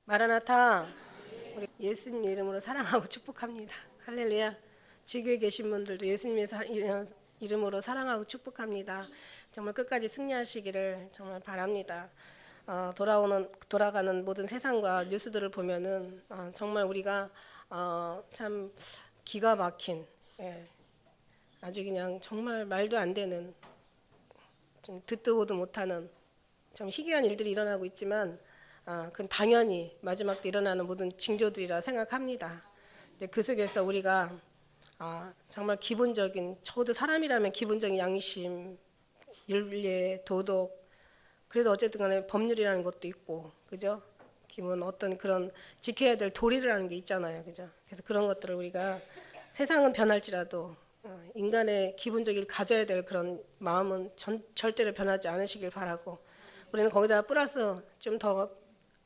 마라나타, 우리 예수님 이름으로 사랑하고 축복합니다. 할렐루야. 지교에 계신 분들도 예수님의 이름으로 사랑하고 축복합니다. 정말 끝까지 승리하시기를 정말 바랍니다. 돌아가는 모든 세상과 뉴스들을 보면은 정말 우리가 참 기가 막힌, 아주 그냥 정말 말도 안 되는, 좀 듣도 보도 못하는 참 희귀한 일들이 일어나고 있지만 그건 당연히 마지막 때 일어나는 모든 징조들이라 생각합니다. 근데 그 속에서 우리가 정말 기본적인, 적어도 사람이라면 기본적인 양심, 윤리, 도덕, 그래도 어쨌든 간에 법률이라는 것도 있고, 그죠? 기본 어떤 그런 지켜야 될 도리라는 게 있잖아요, 그죠? 그래서 그런 것들을 우리가 세상은 변할지라도 인간의 기본적인 가져야 될 그런 마음은 절대로 변하지 않으시길 바라고, 우리는 거기다 플러스 좀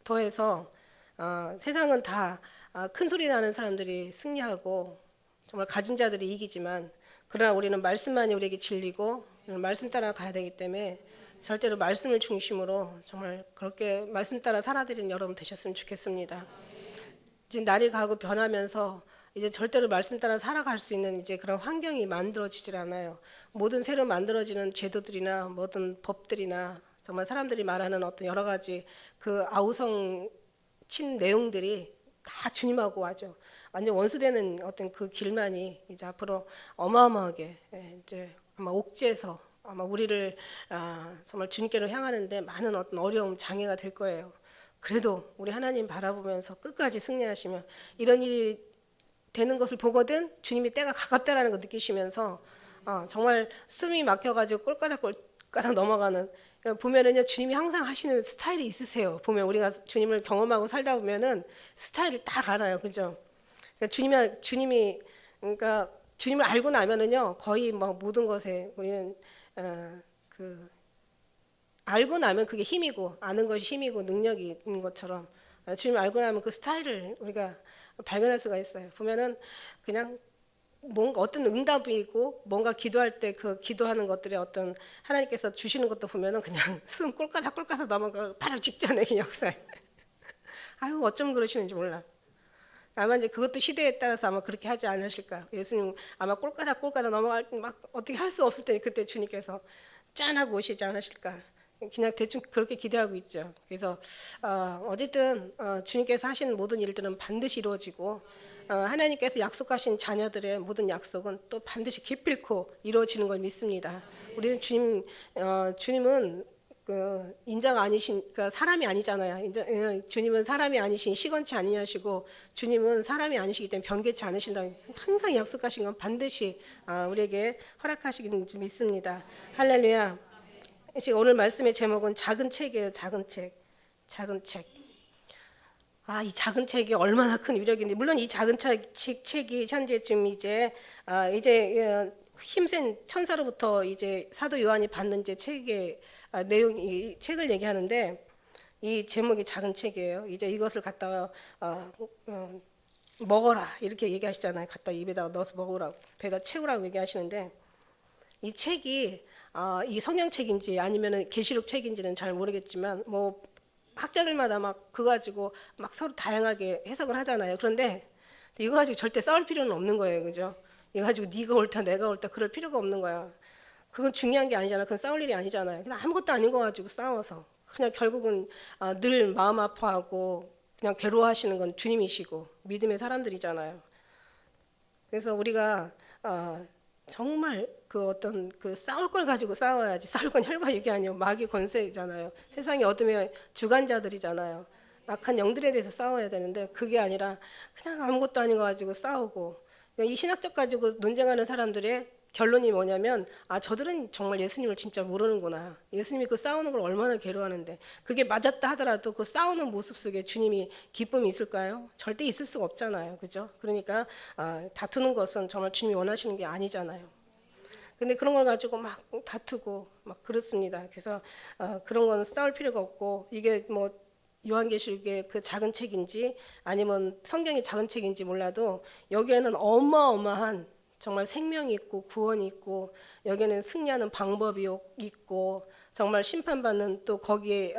더해서 세상은 다 큰 소리 나는 사람들이 승리하고 정말 가진 자들이 이기지만, 그러나 우리는 말씀만이 우리에게 진리고 말씀 따라 가야 되기 때문에 절대로 말씀을 중심으로 정말 그렇게 말씀 따라 살아드리는 여러분 되셨으면 좋겠습니다. 이제 날이 가고 변하면서 이제 절대로 말씀 따라 살아갈 수 있는 이제 그런 환경이 만들어지질 않아요. 모든 새로 만들어지는 제도들이나 모든 법들이나 정말 사람들이 말하는 어떤 여러 가지 그 아우성 친 내용들이 다 주님하고 와죠. 완전 원수되는 어떤 그 길만이 이제 앞으로 어마어마하게 이제 아마 옥죄에서 아마 우리를 정말 주님께로 향하는데 많은 어떤 어려움, 장애가 될 거예요. 그래도 우리 하나님 바라보면서 끝까지 승리하시면 이런 일이 되는 것을 보거든 주님이 때가 가깝다라는 거 느끼시면서 정말 숨이 막혀가지고 꼴까닥 넘어가는, 보면은요 주님이 항상 하시는 스타일이 있으세요. 보면 우리가 주님을 경험하고 살다 보면은 스타일을 딱 알아요, 그죠? 그러니까 그러니까 주님을 알고 나면은요 거의 뭐 모든 것에 우리는 그 알고 나면 그게 힘이고, 아는 것이 힘이고 능력이 있는 것처럼 주님을 알고 나면 그 스타일을 우리가 발견할 수가 있어요. 보면은 그냥 뭔가 어떤 응답이 있고 뭔가 기도할 때 그 기도하는 것들의 어떤 하나님께서 주시는 것도 보면은 그냥 숨 꼴까닥 넘어가 바로 직전에 그 역사에 아유 어쩜 그러시는지 몰라. 아마 이제 그것도 시대에 따라서 아마 그렇게 하지 않으실까. 예수님 아마 꼴까닥 넘어갈 막 어떻게 할 수 없을 때 그때 주님께서 짠하고 오시지 않으실까. 그냥 대충 그렇게 기대하고 있죠. 그래서 어쨌든 주님께서 하시는 모든 일들은 반드시 이루어지고 하나님께서 약속하신 자녀들의 모든 약속은 또 반드시 기필코 이루어지는 걸 믿습니다. 우리는 주님은 그 인자가 아니신, 그러니까 사람이 아니잖아요. 주님은 사람이 아니신 시건치 아니하시고 주님은 사람이 아니시기 때문에 변개치 않으신다. 항상 약속하신 건 반드시 우리에게 허락하시기는 좀 믿습니다. 할렐루야. 오늘 말씀의 제목은 작은 책이에요. 작은 책. 작은 책. 이 작은 책이 얼마나 큰 위력인데, 물론 이 작은 책이 현재쯤 이제 힘센 천사로부터 이제 사도 요한이 받는 제 책의 내용이, 책을 얘기하는데 이 제목이 작은 책이에요. 이제 이것을 갖다가 먹어라 이렇게 얘기하시잖아요. 갖다 입에다가 넣어서 먹으라고, 배에다 채우라고 얘기하시는데, 이 책이 이 성경책인지 아니면은 계시록 책인지는 잘 모르겠지만 뭐 학자들마다 막 그거 가지고 막 서로 다양하게 해석을 하잖아요. 그런데 이거 가지고 절대 싸울 필요는 없는 거예요, 그죠? 이거 가지고 네가 옳다 내가 옳다 그럴 필요가 없는 거야. 그건 중요한 게 아니잖아. 그건 싸울 일이 아니잖아요. 그냥 아무것도 아닌 거 가지고 싸워서 그냥 결국은 늘 마음 아파하고 그냥 괴로워하시는 건 주님이시고 믿음의 사람들이잖아요. 그래서 우리가 정말 그 어떤 그 싸울 걸 가지고 싸워야지. 싸울 건 혈과 육이 아니요 마귀 권세잖아요. 세상의 어둠의 주관자들이잖아요. 악한 영들에 대해서 싸워야 되는데 그게 아니라 그냥 아무것도 아닌 거 가지고 싸우고, 이 신학적 가지고 논쟁하는 사람들의 결론이 뭐냐면 저들은 정말 예수님을 진짜 모르는구나. 예수님이 그 싸우는 걸 얼마나 괴로워하는데 그게 맞았다 하더라도 그 싸우는 모습 속에 주님이 기쁨이 있을까요? 절대 있을 수가 없잖아요. 그죠? 그러니까 다투는 것은 정말 주님이 원하시는 게 아니잖아요. 근데 그런 걸 가지고 막 다투고 막 그렇습니다. 그래서 그런 건 싸울 필요가 없고, 이게 뭐 요한계시록의 그 작은 책인지 아니면 성경의 작은 책인지 몰라도 여기에는 어마어마한 정말 생명이 있고 구원이 있고, 여기에는 승리하는 방법이 있고 정말 심판받는 또 거기에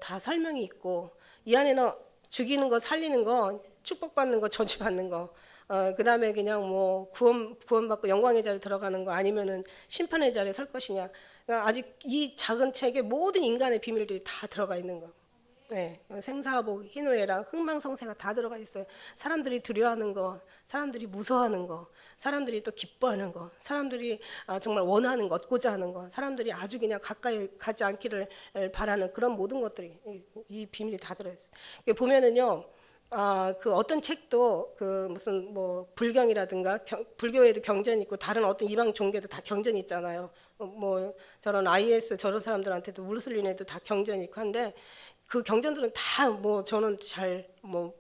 다 설명이 있고, 이 안에는 죽이는 거, 살리는 거, 축복받는 거, 저주받는 거. 그다음에 그냥 뭐 구원받고 영광의 자리에 들어가는 거 아니면은 심판의 자리에 설 것이냐. 그러니까 아직 이 작은 책에 모든 인간의 비밀들이 다 들어가 있는 거. 네, 생사복, 희노애락, 흥망성쇠가 다 들어가 있어요. 사람들이 두려워하는 거, 사람들이 무서워하는 거, 사람들이 또 기뻐하는 거, 사람들이 정말 원하는 것, 얻고자 하는 거, 사람들이 아주 그냥 가까이 가지 않기를 바라는 그런 모든 것들이 이 비밀이 다 들어있어요. 보면은요, 그 어떤 책도 그 무슨 뭐 불경이라든가 불교에도 경전이 있고 다른 어떤 이방 종교도 다 경전이 있잖아요. 뭐 저런 IS 저런 사람들한테도 무슬림에도 다 경전이 있고 한데 그 경전들은 다 뭐 저는 잘 뭐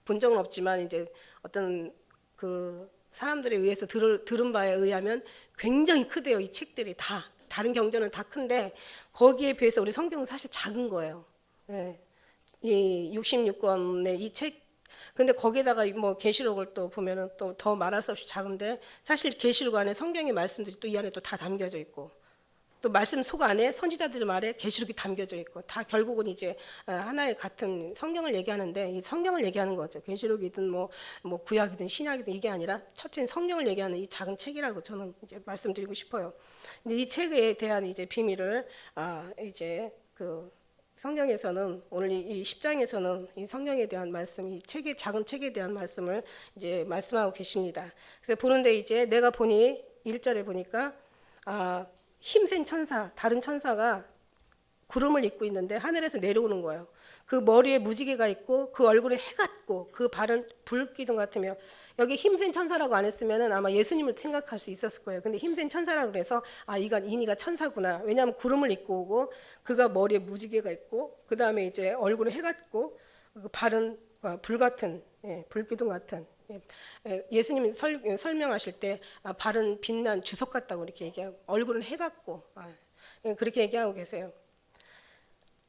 본 적은 없지만 이제 어떤 그 사람들에 의해서 들은 바에 의하면 굉장히 크대요. 이 책들이 다 다른 경전은 다 큰데 거기에 비해서 우리 성경은 사실 작은 거예요. 네. 이 66권의 이 책, 근데 거기에다가 뭐 계시록을 또 보면은 또 더 말할 수 없이 작은데 사실 계시록 안에 성경의 말씀들이 또 이 안에 또 다 담겨져 있고 또 말씀 속 안에 선지자들의 말에 계시록이 담겨져 있고 다 결국은 이제 하나의 같은 성경을 얘기하는데 이 성경을 얘기하는 거죠. 계시록이든 뭐 구약이든 신약이든 이게 아니라 첫째는 성경을 얘기하는 이 작은 책이라고 저는 이제 말씀드리고 싶어요. 근데 이 책에 대한 이제 비밀을 이제 그 성경에서는 오늘 이 10장에서는 이 성경에 대한 말씀, 이 책의 작은 책에 대한 말씀을 이제 말씀하고 계십니다. 그래서 보는데 이제 내가 보니 1절에 보니까 힘센 천사, 다른 천사가 구름을 입고 있는데 하늘에서 내려오는 거예요. 그 머리에 무지개가 있고 그 얼굴에 해 같고 그 발은 불기둥 같으며 여기 힘센 천사라고 안 했으면 아마 예수님을 생각할 수 있었을 거예요. 근데 힘센 천사라고 그래서 이니가 천사구나. 왜냐하면 구름을 입고 오고 그가 머리에 무지개가 있고 그 다음에 이제 얼굴에 해 같고 그 발은 불 같은 불기둥 같은 예수님이 설명하실 때 발은 빛난 주석 같다고 이렇게 얘기하고 얼굴은 해 같고 그렇게 얘기하고 계세요.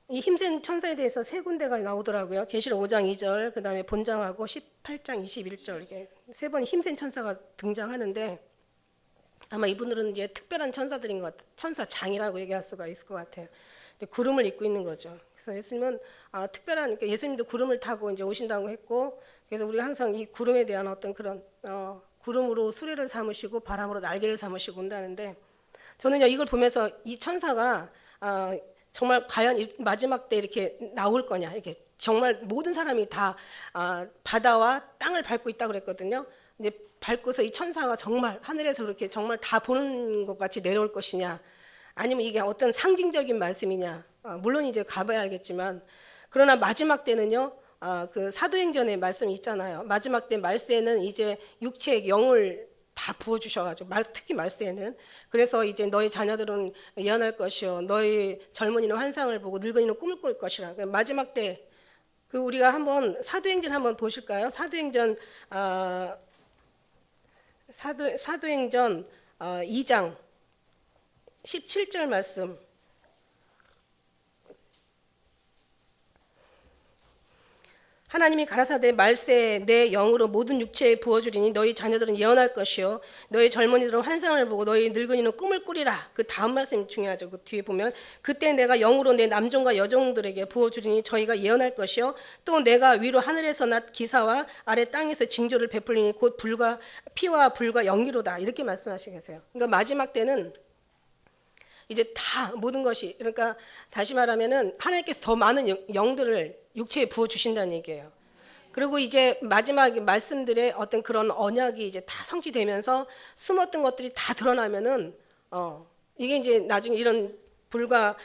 이 힘센 천사에 대해서 세 군데가 나오더라고요. 계시록 5장 2절, 그 다음에 본장하고 18장 21절 이렇게 세 번 힘센 천사가 등장하는데 아마 이분들은 이제 특별한 천사들인 것 같아요. 천사장이라고 얘기할 수가 있을 것 같아요. 구름을 입고 있는 거죠. 그래서 예수님은 특별한 그러니까 예수님도 구름을 타고 이제 오신다고 했고 그래서 우리가 항상 이 구름에 대한 어떤 그런 구름으로 수레를 삼으시고 바람으로 날개를 삼으시고 온다는데 저는요 이걸 보면서 이 천사가 정말 과연 마지막 때 이렇게 나올 거냐 이렇게 정말 모든 사람이 다 바다와 땅을 밟고 있다고 그랬거든요. 이제 밟고서 이 천사가 정말 하늘에서 그렇게 정말 다 보는 것 같이 내려올 것이냐 아니면 이게 어떤 상징적인 말씀이냐 물론 이제 가봐야 알겠지만 그러나 마지막 때는요 그 사도행전의 말씀이 있잖아요. 마지막 때 말세에는 이제 육체의 영을 다 부어주셔가지고 특히 말세에는 그래서 이제 너희 자녀들은 예언할 것이요 너희 젊은이는 환상을 보고 늙은이는 꿈을 꿀 것이라. 마지막 때 그 우리가 한번 사도행전 한번 보실까요? 사도행전 2장 17절 말씀. 하나님이 가라사대 말세 내 영으로 모든 육체에 부어주리니 너희 자녀들은 예언할 것이요 너희 젊은이들은 환상을 보고 너희 늙은이는 꿈을 꾸리라. 그 다음 말씀이 중요하죠. 그 뒤에 보면 그때 내가 영으로 내 남종과 여종들에게 부어주리니 저희가 예언할 것이요 또 내가 위로 하늘에서 났 기사와 아래 땅에서 징조를 베풀리니 곧 피와 불과 연기로다. 이렇게 말씀하시고 계세요. 그러니까 마지막 때는 이제 다 모든 것이 그러니까 다시 말하면은 하나님께서 더 많은 영들을 육체에 부어 주신다는 얘기예요. 그리고 이제 마지막 말씀들의 어떤 그런 언약이 이제 다 성취되면서 숨었던 것들이 다 드러나면은 이게 이제 나중에 이런 불과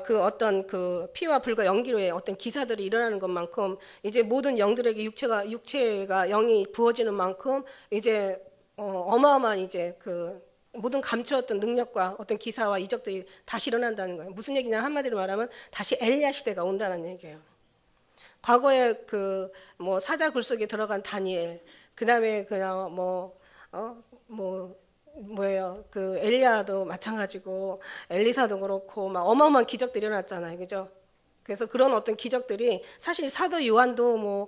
그 어떤 그 피와 불과 연기로의 어떤 기사들이 일어나는 것만큼 이제 모든 영들에게 육체가 영이 부어지는 만큼 이제 어마어마한 이제 그 모든 감추었던 능력과 어떤 기사와 이적들이 다시 일어난다는 거예요. 무슨 얘기냐 한마디로 말하면 다시 엘리야 시대가 온다는 얘기예요. 과거에 그 뭐 사자 굴 속에 들어간 다니엘, 그다음에 그냥 뭐예요? 그 엘리야도 마찬가지고 엘리사도 그렇고 막 어마어마한 기적들이 일어났잖아요, 그죠? 그래서 그런 어떤 기적들이 사실 사도 요한도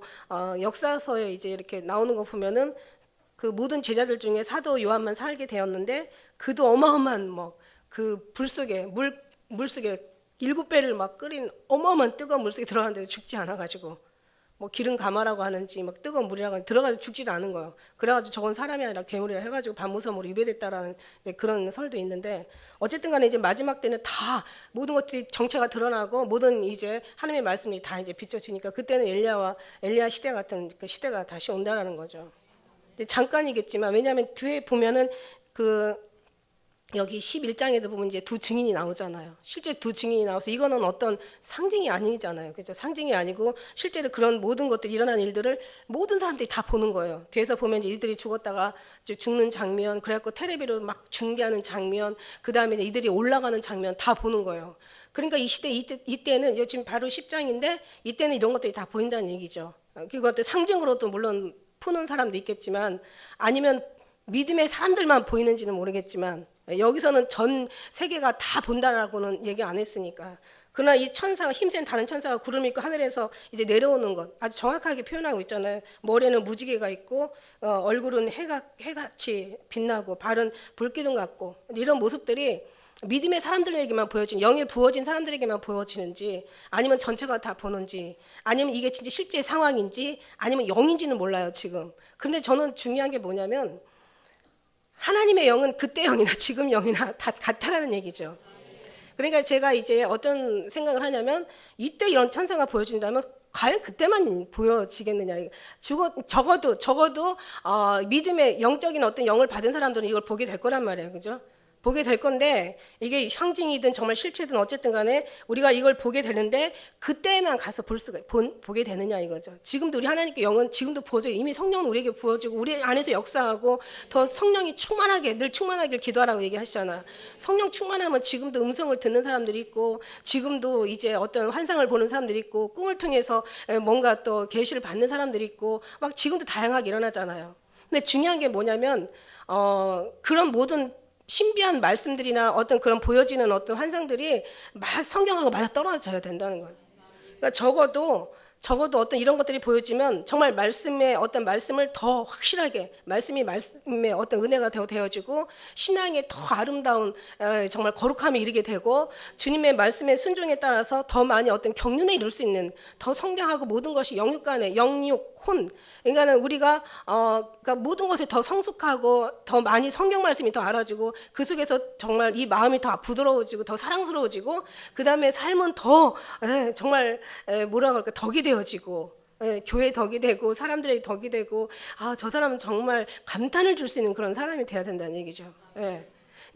역사서에 이제 이렇게 나오는 거 보면은 그 모든 제자들 중에 사도 요한만 살게 되었는데 그도 어마어마한 그 불 속에 물 속에 7배를 막 끓인 어마어마한 뜨거운 물 속에 들어갔는데도 죽지 않아가지고 뭐 기름 가마라고 하는지 막 뜨거운 물이라고 하는지 들어가서 죽지도 않은 거예요. 그래가지고 저건 사람이 아니라 괴물이라 해가지고 반무섬으로 유배됐다라는 그런 설도 있는데 어쨌든 간에 이제 마지막 때는 다 모든 것들이 정체가 드러나고 모든 이제 하나님의 말씀이 다 이제 비춰지니까 그때는 엘리야 시대 같은 그 시대가 다시 온다라는 거죠. 근데 잠깐이겠지만 왜냐하면 뒤에 보면은 그 여기 11장에도 보면 이제 두 증인이 나오잖아요. 실제 두 증인이 나와서 이거는 어떤 상징이 아니잖아요. 그죠? 상징이 아니고 실제로 그런 모든 것들 일어난 일들을 모든 사람들이 다 보는 거예요. 뒤에서 보면 이제 이들이 죽었다가 이제 죽는 장면, 그래갖고 텔레비로 막 중계하는 장면, 그 다음에 이들이 올라가는 장면 다 보는 거예요. 그러니까 이 시대 이때는 지금 바로 10장인데 이때는 이런 것들이 다 보인다는 얘기죠. 그것도 상징으로도 물론 푸는 사람도 있겠지만 아니면 믿음의 사람들만 보이는지는 모르겠지만 여기서는 전 세계가 다 본다라고는 얘기 안 했으니까. 그러나 이 천사가 힘센 다른 천사가 구름 입고 하늘에서 이제 내려오는 것 아주 정확하게 표현하고 있잖아요. 머리에는 무지개가 있고 얼굴은 해같이 빛나고 발은 불기둥 같고 이런 모습들이 믿음의 사람들에게만 보여진 영에 부어진 사람들에게만 보여지는지 아니면 전체가 다 보는지 아니면 이게 진짜 실제 상황인지 아니면 영인지는 몰라요 지금. 근데 저는 중요한 게 뭐냐면 하나님의 영은 그때 영이나 지금 영이나 다 같다라는 얘기죠. 그러니까 제가 이제 어떤 생각을 하냐면 이때 이런 천사가 보여진다면 과연 그때만 보여지겠느냐. 적어도 믿음의 영적인 어떤 영을 받은 사람들은 이걸 보게 될 거란 말이에요. 그죠? 보게 될 건데 이게 상징이든 정말 실체든 어쨌든 간에 우리가 이걸 보게 되는데 그때만 가서 보게 되느냐 이거죠. 지금도 우리 하나님께 영은 지금도 부어져요. 이미 성령은 우리에게 부어지고 우리 안에서 역사하고 더 성령이 충만하게 늘 충만하길 기도하라고 얘기하시잖아. 성령 충만하면 지금도 음성을 듣는 사람들이 있고 지금도 이제 어떤 환상을 보는 사람들이 있고 꿈을 통해서 뭔가 또 계시를 받는 사람들이 있고 막 지금도 다양하게 일어나잖아요. 근데 중요한 게 뭐냐면 그런 모든 신비한 말씀들이나 어떤 그런 보여지는 어떤 환상들이 성경하고 맞아 떨어져야 된다는 거예요. 그러니까 적어도 어떤 이런 것들이 보여지면 정말 말씀의 어떤 말씀을 더 확실하게 말씀의 어떤 은혜가 되어지고 신앙의 더 아름다운 정말 거룩함에 이르게 되고 주님의 말씀의 순종에 따라서 더 많이 어떤 경륜에 이룰 수 있는 더 성장하고 모든 것이 영육간에 영육 혼 그러니까는 우리가 그러니까 모든 것이 더 성숙하고 더 많이 성경 말씀이 더 알아지고 그 속에서 정말 이 마음이 더 부드러워지고 더 사랑스러워지고 그 다음에 삶은 더 정말 뭐라 그럴까 덕이 되어지고 교회 덕이 되고 사람들의 덕이 되고 저 사람은 정말 감탄을 줄 수 있는 그런 사람이 돼야 된다는 얘기죠.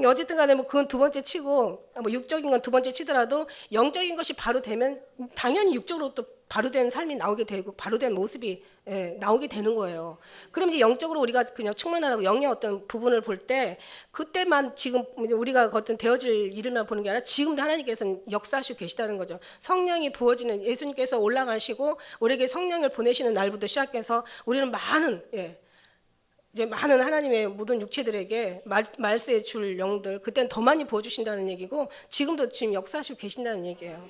어쨌든 간에 뭐 그건 두 번째 치고 뭐 육적인 건 두 번째 치더라도 영적인 것이 바로 되면 당연히 육적으로 또 바로 된 삶이 나오게 되고 바로 된 모습이 나오게 되는 거예요. 그럼 이제 영적으로 우리가 그냥 충만하다고 영의 어떤 부분을 볼 때 그때만 지금 우리가 어떤 되어질 일을만 보는 게 아니라 지금도 하나님께서는 역사하시고 계시다는 거죠. 성령이 부어지는 예수님께서 올라가시고 우리에게 성령을 보내시는 날부터 시작해서 우리는 이제 많은 하나님의 모든 육체들에게 말세에 줄 영들 그때는 더 많이 부어주신다는 얘기고 지금도 지금 역사하시고 계신다는 얘기예요.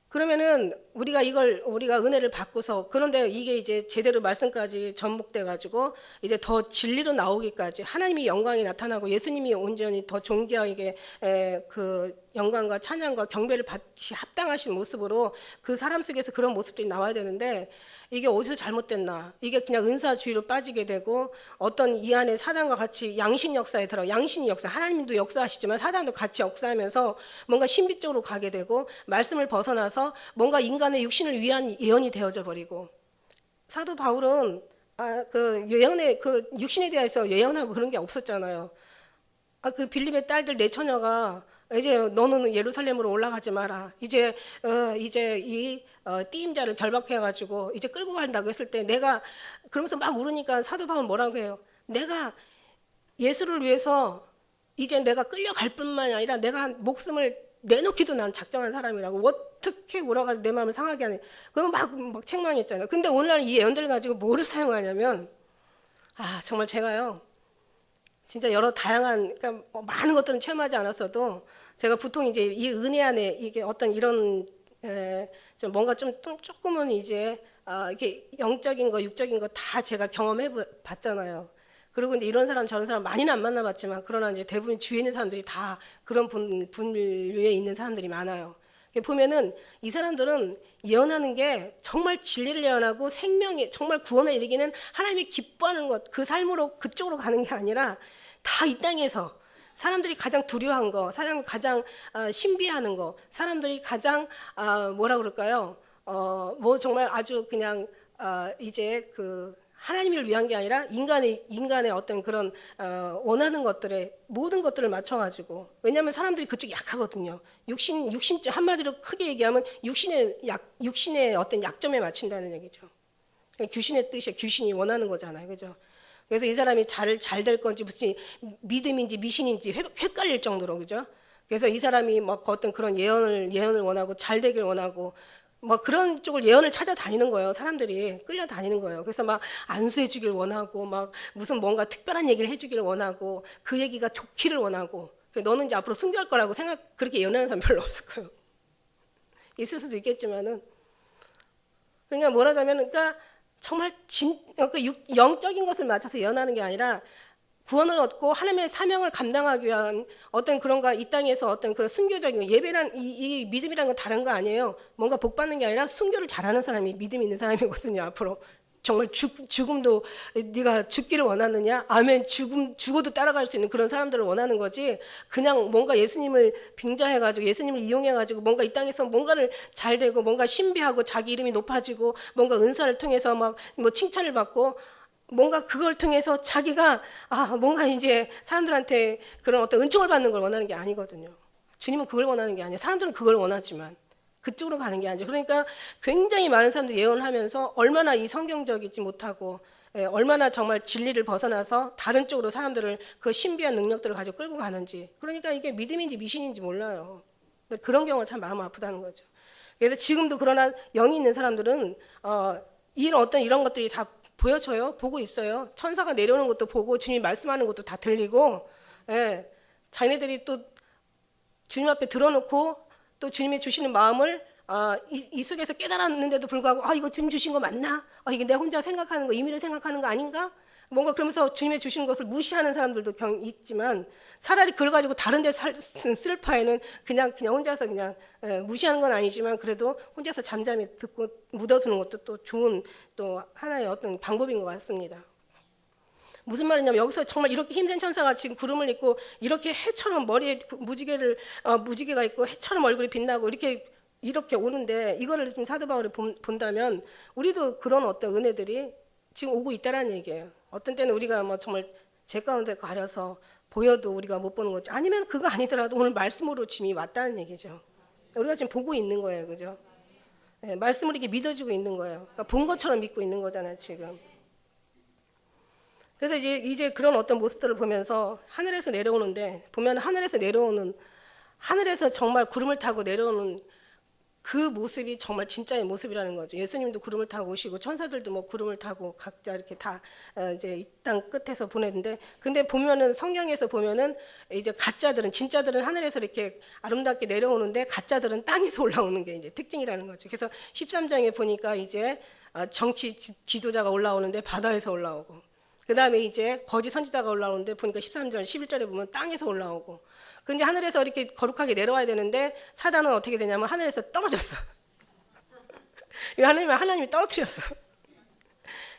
그러면은 우리가 은혜를 받고서 그런데 이게 이제 제대로 말씀까지 전복돼 가지고 이제 더 진리로 나오기까지 하나님이 영광이 나타나고 예수님이 온전히 더 존귀하게 그 영광과 찬양과 경배를 받기 합당하신 모습으로 그 사람 속에서 그런 모습들이 나와야 되는데 이게 어디서 잘못됐나 이게 그냥 은사주의로 빠지게 되고 어떤 이 안에 사단과 같이 양신 역사에 양신이 역사 하나님도 역사하시지만 사단도 같이 역사하면서 뭔가 신비적으로 가게 되고 말씀을 벗어나서 뭔가 인간의 육신을 위한 예언이 되어져 버리고 사도 바울은 그 예언의 그 육신에 대해서 예언하고 그런 게 없었잖아요. 그 빌립의 딸들 네 처녀가 이제 너는 예루살렘으로 올라가지 마라. 이제 이 띠임자를 결박해가지고 이제 끌고 간다고 했을 때 내가 그러면서 막 울으니까 사도 바울 뭐라고 해요? 내가 예수를 위해서 이제 내가 끌려갈 뿐만 아니라 내가 목숨을 내놓기도 난 작정한 사람이라고 어떻게 울어가지고 내 마음을 상하게 하네. 그러면 막 책망했잖아요. 근데 오늘날 이 예언들을 가지고 뭐를 사용하냐면 정말 제가요. 진짜 여러 다양한 그러니까 많은 것들은 체험하지 않았어도 제가 보통 이제 이 은혜 안에 이게 어떤 이런 좀 뭔가 좀 조금은 이제 이렇게 영적인 거 육적인 거 다 제가 경험해 봤잖아요. 그리고 이제 이런 사람 저런 사람 많이는 안 만나봤지만 그러나 이제 대부분 주위에 있는 사람들이 다 그런 분류에 있는 사람들이 많아요. 보면은 이 사람들은 예언하는 게 정말 진리를 예언하고 생명이 정말 구원에 이르기는 하나님이 기뻐하는 것, 그 삶으로 그쪽으로 가는 게 아니라 다 이 땅에서 사람들이 가장 두려워한 거, 사람이 가장 신비해하는 거, 사람들이 가장 뭐라 그럴까요? 뭐 정말 아주 그냥 이제 그 하나님을 위한 게 아니라 인간의 어떤 그런 원하는 것들에 모든 것들을 맞춰가지고, 왜냐하면 사람들이 그쪽이 약하거든요. 육신 한마디로 크게 얘기하면 육신의 어떤 약점에 맞춘다는 얘기죠. 귀신의 뜻이 귀신이 원하는 거잖아요, 그죠? 그래서 이 사람이 잘 될 건지 무슨 믿음인지 미신인지 헷갈릴 정도로, 그죠? 그래서 이 사람이 막 어떤 그런 예언을 원하고 잘 되길 원하고 뭐 그런 쪽을 예언을 찾아다니는 거예요. 사람들이 끌려다니는 거예요. 그래서 막 안수해 주길 원하고 막 무슨 뭔가 특별한 얘기를 해주기를 원하고 그 얘기가 좋기를 원하고, 너는 이제 앞으로 순교할 거라고 그렇게 예언하는 사람 별로 없을 거예요. 있을 수도 있겠지만은, 그러니까 뭐라자면, 그러니까 정말 그러니까 영적인 것을 맞춰서 예언하는 게 아니라 구원을 얻고 하나님의 사명을 감당하기 위한 어떤 그런가, 이 땅에서 어떤 그 순교적인 예배란 이 믿음이라는 건 다른 거 아니에요. 뭔가 복 받는 게 아니라 순교를 잘하는 사람이 믿음 있는 사람이거든요. 앞으로 정말 죽음도 네가 죽기를 원하느냐? 아멘. 죽어도 따라갈 수 있는 그런 사람들을 원하는 거지. 그냥 뭔가 예수님을 빙자해가지고 예수님을 이용해가지고 뭔가 이 땅에서 뭔가를 잘 되고 뭔가 신비하고 자기 이름이 높아지고 뭔가 은사를 통해서 막 뭐 칭찬을 받고 뭔가 그걸 통해서 자기가 뭔가 이제 사람들한테 그런 어떤 은총을 받는 걸 원하는 게 아니거든요. 주님은 그걸 원하는 게 아니에요. 사람들은 그걸 원하지만 그쪽으로 가는 게 아니죠. 그러니까 굉장히 많은 사람들이 예언을 하면서 얼마나 이 성경적이지 못하고 얼마나 정말 진리를 벗어나서 다른 쪽으로 사람들을 그 신비한 능력들을 가지고 끌고 가는지, 그러니까 이게 믿음인지 미신인지 몰라요. 그런 경우가 참 마음 아프다는 거죠. 그래서 지금도 그러나 영이 있는 사람들은 이런 것들이 다 보여져요. 보고 있어요. 천사가 내려오는 것도 보고 주님 말씀하는 것도 다 들리고, 자기네들이 또 주님 앞에 들어놓고 또 주님이 주시는 마음을 이 속에서 깨달았는데도 불구하고 이거 주님 주신 거 맞나? 이게 내가 혼자 생각하는 거, 임의로 생각하는 거 아닌가? 뭔가 그러면서 주님의 주시는 것을 무시하는 사람들도 있지만, 차라리 그걸 가지고 다른 데 쓸 바에는 그냥 혼자서 그냥 무시하는 건 아니지만 그래도 혼자서 잠잠히 듣고 묻어두는 것도 또 좋은 또 하나의 어떤 방법인 것 같습니다. 무슨 말이냐면 여기서 정말 이렇게 힘든 천사가 지금 구름을 입고 이렇게 해처럼 머리에 무지개가 있고 해처럼 얼굴이 빛나고 이렇게 오는데, 이거를 지금 사도 바울이 본다면 우리도 그런 어떤 은혜들이 지금 오고 있다라는 얘기예요. 어떤 때는 우리가 뭐 정말 제 가운데 가려서 보여도 우리가 못 보는 거죠. 아니면 그거 아니더라도 오늘 말씀으로 짐이 왔다는 얘기죠. 우리가 지금 보고 있는 거예요, 그죠? 말씀을 이렇게 믿어주고 있는 거예요. 그러니까 본 것처럼 믿고 있는 거잖아요, 지금. 그래서 이제 그런 어떤 모습들을 보면서 하늘에서 내려오는데, 보면 하늘에서 정말 구름을 타고 내려오는 그 모습이 정말 진짜의 모습이라는 거죠. 예수님도 구름을 타고 오시고 천사들도 뭐 구름을 타고 각자 이렇게 다 이제 이 땅 끝에서 보내는데, 근데 보면은 성경에서 보면은 이제 가짜들은, 진짜들은 하늘에서 이렇게 아름답게 내려오는데 가짜들은 땅에서 올라오는 게 이제 특징이라는 거죠. 그래서 13장에 보니까 이제 정치 지도자가 올라오는데 바다에서 올라오고, 그 다음에 이제 거짓 선지자가 올라오는데 보니까 13절, 11절에 보면 땅에서 올라오고, 근데 하늘에서 이렇게 거룩하게 내려와야 되는데 사단은 어떻게 되냐면 하늘에서 떨어졌어. 하나님이 떨어뜨렸어.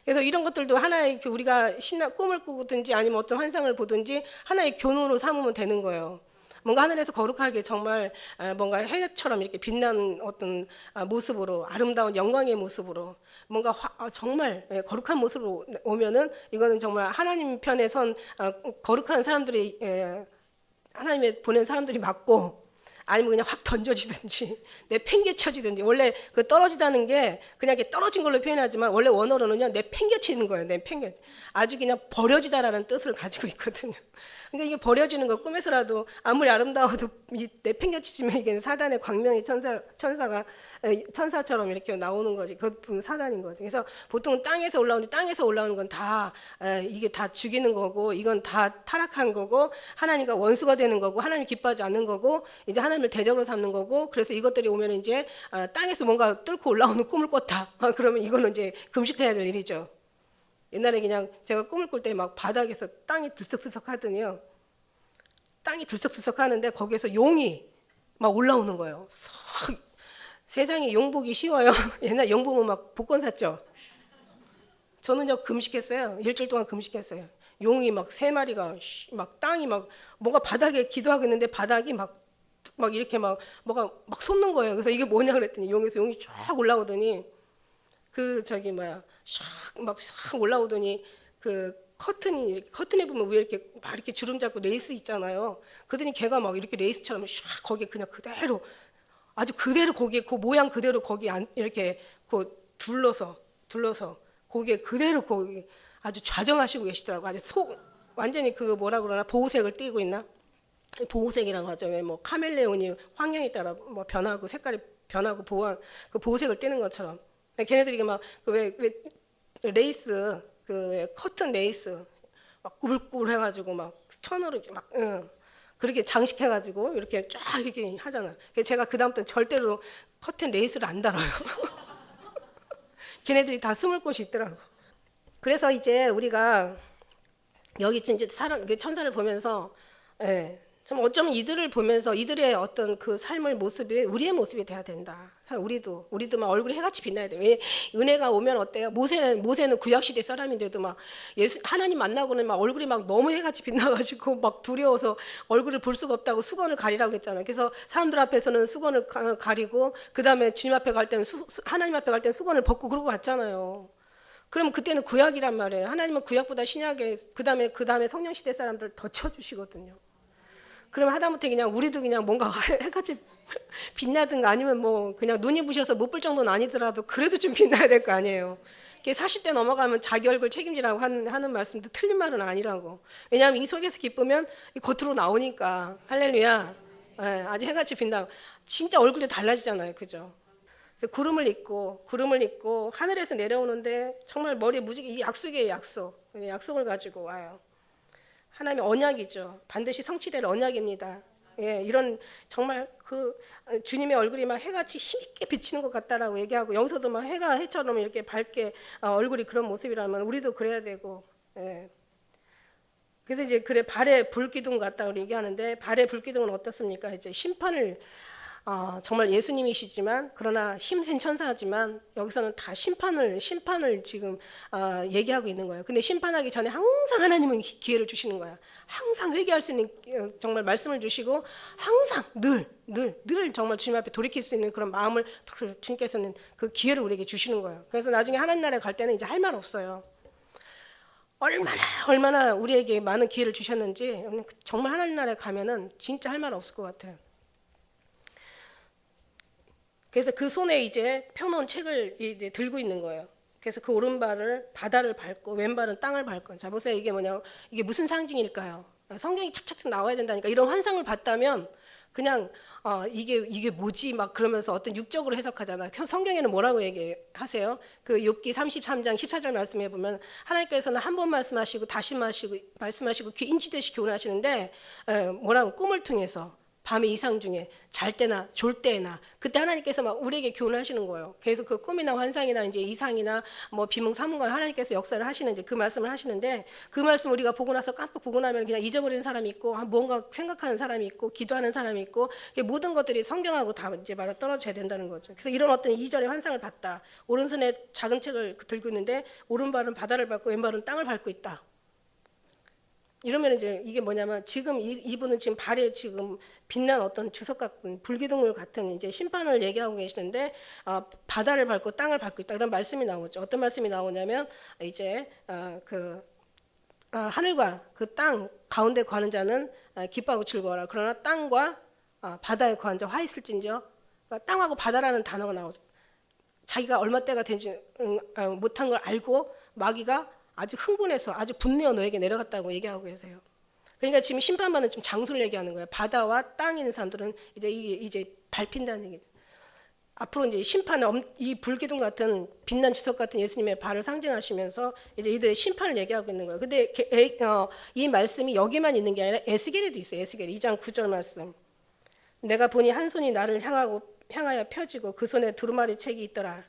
그래서 이런 것들도 하나의 우리가 꿈을 꾸든지 아니면 어떤 환상을 보든지 하나의 교훈으로 삼으면 되는 거예요. 뭔가 하늘에서 거룩하게 정말 뭔가 해처럼 이렇게 빛나는 어떤 모습으로, 아름다운 영광의 모습으로 뭔가 정말 거룩한 모습으로 오면은 이거는 정말 하나님 편에 선 거룩한 사람들이 하나님의 보낸 사람들이 맞고, 아니면 그냥 확 던져지든지 내팽개쳐지든지. 원래 그 떨어지다는 게 그냥 이렇게 떨어진 걸로 표현하지만 원래 원어로는요 내팽개치는 거예요. 아주 그냥 버려지다라는 뜻을 가지고 있거든요. 그러니까 이게 버려지는 거, 꿈에서라도 아무리 아름다워도 내팽개치면 이게 사단의 광명의 천사처럼 이렇게 나오는 거지. 그건 사단인 거지. 그래서 보통 땅에서 올라오는데, 땅에서 올라오는 건 다 이게 다 죽이는 거고, 이건 다 타락한 거고, 하나님과 원수가 되는 거고, 하나님 기뻐하지 않는 거고, 이제 하나님을 대적으로 삼는 거고. 그래서 이것들이 오면 이제 땅에서 뭔가 뚫고 올라오는 꿈을 꿨다. 그러면 이거는 이제 금식해야 될 일이죠. 옛날에 그냥 제가 꿈을 꿀 때 막 바닥에서 땅이 들썩들썩 하더니요, 땅이 들썩들썩 하는데 거기에서 용이 막 올라오는 거예요. 싹 세상에 용 보기 쉬워요. 옛날 용 보면 막 복권 샀죠. 저는요 금식했어요. 일주일 동안 금식했어요. 용이 막 3마리가 막 땅이 막 뭐가 바닥에 기도하고 있는데 바닥이 막 이렇게 막 뭐가 막 솟는 거예요. 그래서 이게 뭐냐 그랬더니 용에서 용이 쫙 올라오더니 그 저기 뭐야 샥 올라오더니 그 커튼에 보면 위에 이렇게 막 이렇게 주름 잡고 레이스 있잖아요. 그더니 걔가 막 이렇게 레이스처럼 샥 거기에 그냥 그대로 아주 그대로 거기에 그 모양 그대로 거기 이렇게 그 둘러서 거기에 그대로 거기 아주 좌정하시고 계시더라고. 아주 완전히 그 뭐라 그러나 보호색을 띠고 있나? 보호색이라고 하죠. 왜 뭐 카멜레온이 환경에 따라 뭐 변하고 색깔이 변하고 그 보호색을 띠는 것처럼. 걔네들이 막왜 레이스 그 커튼 레이스 막 꾸불꾸불 해가지고 막 천으로 이렇게 막 그렇게 장식해가지고 이렇게 쫙 이렇게 하잖아요. 제가 그 다음부터 절대로 커튼 레이스를 안 달아요. 걔네들이 다 숨을 곳이 있더라고. 그래서 이제 우리가 여기 이제 천사를 보면서 좀 어쩌면 이들을 보면서 이들의 어떤 그 삶의 모습이 우리의 모습이 돼야 된다. 우리도 막 얼굴이 해같이 빛나야 돼. 왜 은혜가 오면 어때요? 모세는 구약 시대 사람인데도 막 하나님 만나고는 막 얼굴이 막 너무 해같이 빛나가지고 막 두려워서 얼굴을 볼 수가 없다고 수건을 가리라고 했잖아요. 그래서 사람들 앞에서는 수건을 가리고 그 다음에 주님 앞에 갈 때는 하나님 앞에 갈 때는 수건을 벗고 그러고 갔잖아요. 그럼 그때는 구약이란 말이에요. 하나님은 구약보다 신약에 그 다음에 성령 시대 사람들 더 쳐주시거든요. 그럼 하다못해 그냥 우리도 그냥 뭔가 해같이 빛나든가 아니면 뭐 그냥 눈이 부셔서 못 볼 정도는 아니더라도 그래도 좀 빛나야 될 거 아니에요. 40대 넘어가면 자기 얼굴 책임지라고 하는 말씀도 틀린 말은 아니라고. 왜냐하면 이 속에서 기쁘면 겉으로 나오니까. 할렐루야. 아주 해같이 빛나고 진짜 얼굴이 달라지잖아요. 그죠? 그래서 구름을 입고 하늘에서 내려오는데 정말 머리에 무지개 이 약속이에요. 약속을 가지고 와요. 하나님의 언약이죠. 반드시 성취될 언약입니다. 이런 정말 그 주님의 얼굴이 막 해같이 힘있게 비치는 것 같다라고 얘기하고 여기서도 막 해처럼 이렇게 밝게 얼굴이 그런 모습이라면 우리도 그래야 되고. 그래서 이제 그래 발에 불기둥 같다고 얘기하는데 발의 불기둥은 어떻습니까? 이제 심판을 정말 예수님이시지만 그러나 힘센 천사지만 여기서는 다 심판을 지금 얘기하고 있는 거예요. 근데 심판하기 전에 항상 하나님은 기회를 주시는 거야. 항상 회개할 수 있는 정말 말씀을 주시고 항상 늘 정말 주님 앞에 돌이킬 수 있는 그런 마음을 주님께서는 그 기회를 우리에게 주시는 거예요. 그래서 나중에 하나님 나라에 갈 때는 이제 할 말 없어요. 얼마나 우리에게 많은 기회를 주셨는지 정말 하나님 나라에 가면은 진짜 할 말 없을 것 같아요. 그래서 그 손에 이제 펴놓은 책을 이제 들고 있는 거예요. 그래서 그 오른발을 바다를 밟고 왼발은 땅을 밟고. 자 보세요. 이게 뭐냐? 이게 무슨 상징일까요? 성경이 착착 나와야 된다니까. 이런 환상을 봤다면 그냥 이게 뭐지? 막 그러면서 어떤 육적으로 해석하잖아. 성경에는 뭐라고 얘기하세요? 그 욥기 33장 14절 말씀해 보면 하나님께서는 한 번 말씀하시고 다시 말씀하시고 귀 인치듯이 교훈하시는데 뭐라고 꿈을 통해서 밤의 이상 중에 잘 때나 졸 때나 그때 하나님께서 막 우리에게 교훈하시는 거예요. 그래서 그 꿈이나 환상이나 이제 이상이나 뭐 비몽 사몽간 하나님께서 역사를 하시는 이제 그 말씀을 하시는데 그 말씀 우리가 보고 나서 깜빡 보고 나면 그냥 잊어버리는 사람이 있고 뭔가 생각하는 사람이 있고 기도하는 사람이 있고 모든 것들이 성경하고 다 이제 맞아 떨어져야 된다는 거죠. 그래서 이런 어떤 이절의 환상을 봤다. 오른손에 작은 책을 들고 있는데 오른발은 바다를 밟고 왼발은 땅을 밟고 있다. 이러면 이제 이게 뭐냐면 지금 이분은 지금 발에 지금 빛난 어떤 주석 같은 불기둥을 같은 이제 심판을 얘기하고 계시는데 바다를 밟고 땅을 밟고 있다 이런 말씀이 나오죠. 어떤 말씀이 나오냐면 이제 하늘과 그 땅 가운데 거하는 자는 기뻐하고 즐거워라. 그러나 땅과 바다에 거한 자 화 있을진저. 그러니까 땅하고 바다라는 단어가 나오죠. 자기가 얼마 때가 된지 못한 걸 알고 마귀가 아주 흥분해서 아주 분내어 너에게 내려갔다고 얘기하고 계세요. 그러니까 지금 심판받는 지금 장소를 얘기하는 거예요. 바다와 땅에 있는 사람들은 이제 밟힌다는 얘기죠. 앞으로 이제 심판을 이 불기둥 같은 빛난 주석 같은 예수님의 발을 상징하시면서 이제 이들의 심판을 얘기하고 있는 거예요. 근데 이 말씀이 여기만 있는 게 아니라 에스겔에도 있어요. 에스겔 2장 9절 말씀. 내가 보니 한 손이 나를 향하여 펴지고 그 손에 두루마리 책이 있더라.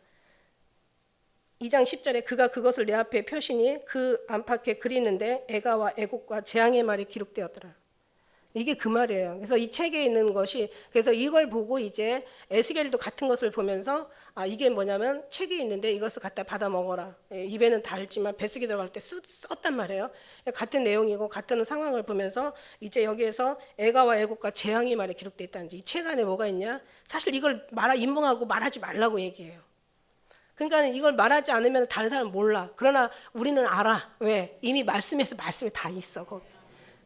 2장 10절에 그가 그것을 내 앞에 펴시니 그 안팎에 그리는데 애가와 애곡과 재앙의 말이 기록되었더라. 이게 그 말이에요. 그래서 이 책에 있는 것이, 그래서 이걸 보고 이제 에스겔도 같은 것을 보면서 아 이게 뭐냐면 책에 있는데 이것을 갖다 받아 먹어라. 예, 입에는 달지만 뱃속에 들어갈 때 썼단 말이에요. 같은 내용이고 같은 상황을 보면서 이제 여기에서 애가와 애국과 재앙이 말에 기록되어 있다는 이 책 안에 뭐가 있냐? 사실 이걸 인봉하고 말하지 말라고 얘기해요. 그러니까 이걸 말하지 않으면 다른 사람은 몰라. 그러나 우리는 알아. 왜? 이미 말씀에서 말씀이 다 있어. 거기.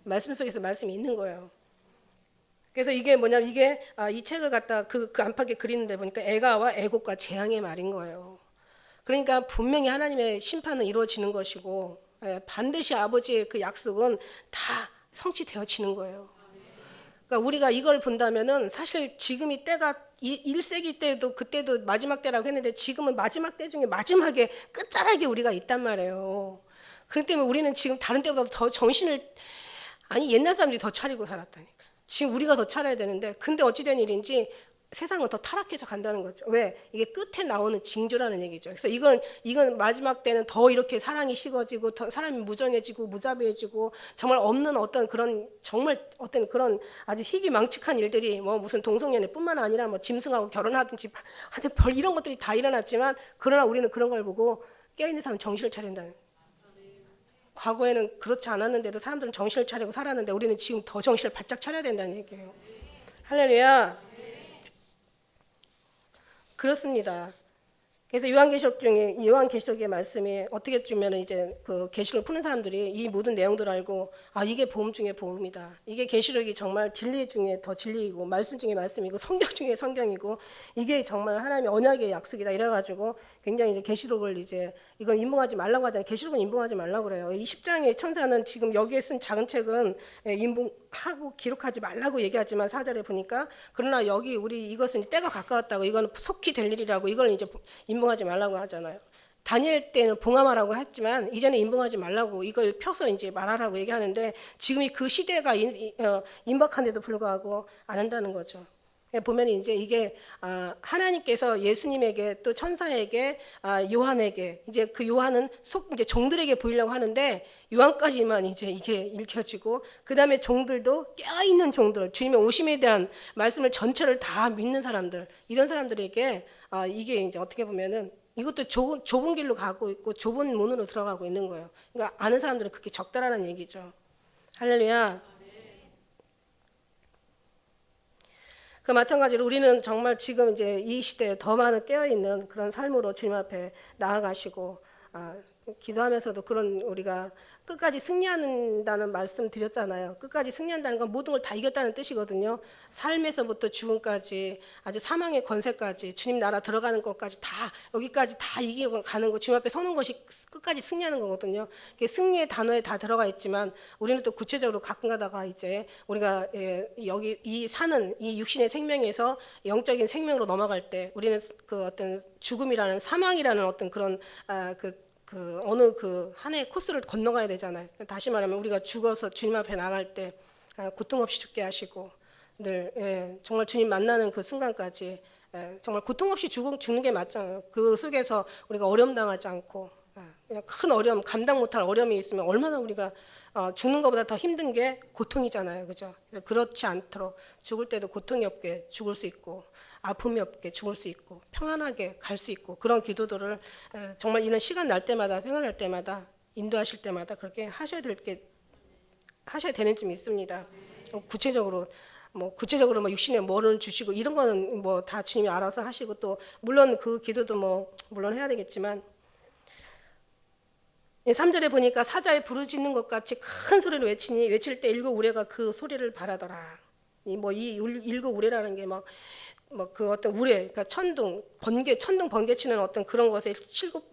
말씀 속에서 말씀이 있는 거예요. 그래서 이게 뭐냐면 이게 이 책을 갖다 그 안팎에 그리는데 보니까 애가와 애곡과 재앙의 말인 거예요. 그러니까 분명히 하나님의 심판은 이루어지는 것이고 반드시 아버지의 그 약속은 다 성취되어지는 거예요. 그러니까 우리가 이걸 본다면은 사실 지금이 때가 1세기 때도 그때도 마지막 때라고 했는데 지금은 마지막 때 중에 마지막에 끝자락에 우리가 있단 말이에요. 그렇기 때문에 우리는 지금 다른 때보다 더 정신을 아니 옛날 사람들이 더 차리고 살았다니까. 지금 우리가 더 차려야 되는데 근데 어찌된 일인지 세상은 더 타락해서 간다는 거죠. 왜? 이게 끝에 나오는 징조라는 얘기죠. 그래서 이건 마지막 때는 더 이렇게 사랑이 식어지고 더 사람이 무정해지고 무자비해지고 정말 없는 어떤 그런 정말 어떤 그런 아주 희귀망측한 일들이 뭐 무슨 동성연애뿐만 아니라 뭐 짐승하고 결혼하든지 하여튼 별 이런 것들이 다 일어났지만 그러나 우리는 그런 걸 보고 깨어있는 사람 정신을 차린다는. 과거에는 그렇지 않았는데도 사람들은 정신을 차리고 살았는데 우리는 지금 더 정신을 바짝 차려야 된다는 얘기예요. 할렐루야. 그렇습니다. 그래서 요한계시록의 말씀이 어떻게 보면 이제 그 계시록을 푸는 사람들이 이 모든 내용들을 알고 아 이게 복음 중에 복음이다. 이게 계시록이 정말 진리 중에 더 진리이고 말씀 중에 말씀이고 성경 중에 성경이고 이게 정말 하나님의 언약의 약속이다. 이래가지고 굉장히 이제 계시록을 이제 이건 인봉하지 말라고 하잖아요. 계시록은 인봉하지 말라고 그래요. 이 10장의 천사는 지금 여기에 쓴 작은 책은 인봉하고 기록하지 말라고 얘기하지만 4절에 보니까 그러나 여기 우리 이것은 때가 가까웠다고 이건 속히 될 일이라고 이걸 이제 인봉하지 말라고 하잖아요. 다니엘 때는 봉함하라고 했지만 이제는 인봉하지 말라고 이걸 펴서 이제 말하라고 얘기하는데 지금이 그 시대가 임박한데도 불구하고 안 한다는 거죠. 보면 이제 이게 하나님께서 예수님에게 또 천사에게 요한에게 이제 그 요한은 이제 종들에게 보이려고 하는데 요한까지만 이제 이게 읽혀지고 그 다음에 종들도 깨어있는 종들 주님의 오심에 대한 말씀을 전체를 다 믿는 사람들 이런 사람들에게 이게 이제 어떻게 보면은 이것도 좁은 길로 가고 있고 좁은 문으로 들어가고 있는 거예요. 그러니까 아는 사람들은 그게 적다라는 얘기죠. 할렐루야. 그 마찬가지로 우리는 정말 지금 이제 이 시대에 더 많은 깨어있는 그런 삶으로 주님 앞에 나아가시고 기도하면서도 그런 우리가 끝까지 승리한다는 말씀 드렸잖아요. 끝까지 승리한다는 건 모든 걸 다 이겼다는 뜻이거든요. 삶에서부터 죽음까지 아주 사망의 권세까지 주님 나라 들어가는 것까지 다 여기까지 다 이기고 가는 거 주님 앞에 서는 것이 끝까지 승리하는 거거든요. 승리의 단어에 다 들어가 있지만 우리는 또 구체적으로 가끔 가다가 이제 우리가 여기 이 사는 이 육신의 생명에서 영적인 생명으로 넘어갈 때 우리는 그 어떤 죽음이라는 사망이라는 어떤 그런 어느 그 하나의 코스를 건너가야 되잖아요. 다시 말하면 우리가 죽어서 주님 앞에 나갈 때 고통 없이 죽게 하시고 늘 정말 주님 만나는 그 순간까지 정말 고통 없이 죽는 게 맞잖아요. 그 속에서 우리가 어려움 당하지 않고 그냥 큰 어려움 감당 못할 어려움이 있으면 얼마나 우리가 죽는 것보다 더 힘든 게 고통이잖아요. 그죠? 그렇지 않도록 죽을 때도 고통이 없게 죽을 수 있고 아픔이 없게 죽을 수 있고 평안하게 갈 수 있고 그런 기도들을 정말 이런 시간 날 때마다 생활할 때마다 인도하실 때마다 그렇게 하셔야 되는 점 있습니다. 구체적으로 뭐 육신에 뭐를 주시고 이런 거는 뭐 다 주님이 알아서 하시고 또 물론 그 기도도 뭐 물론 해야 되겠지만 3절에 보니까 사자의 부르짖는 것 같이 큰 소리로 외칠 때 일곱 우레가 그 소리를 바라더라. 이 일곱 우레라는 게 그 어떤 우레, 그러니까 천둥 번개치는 어떤 그런 것에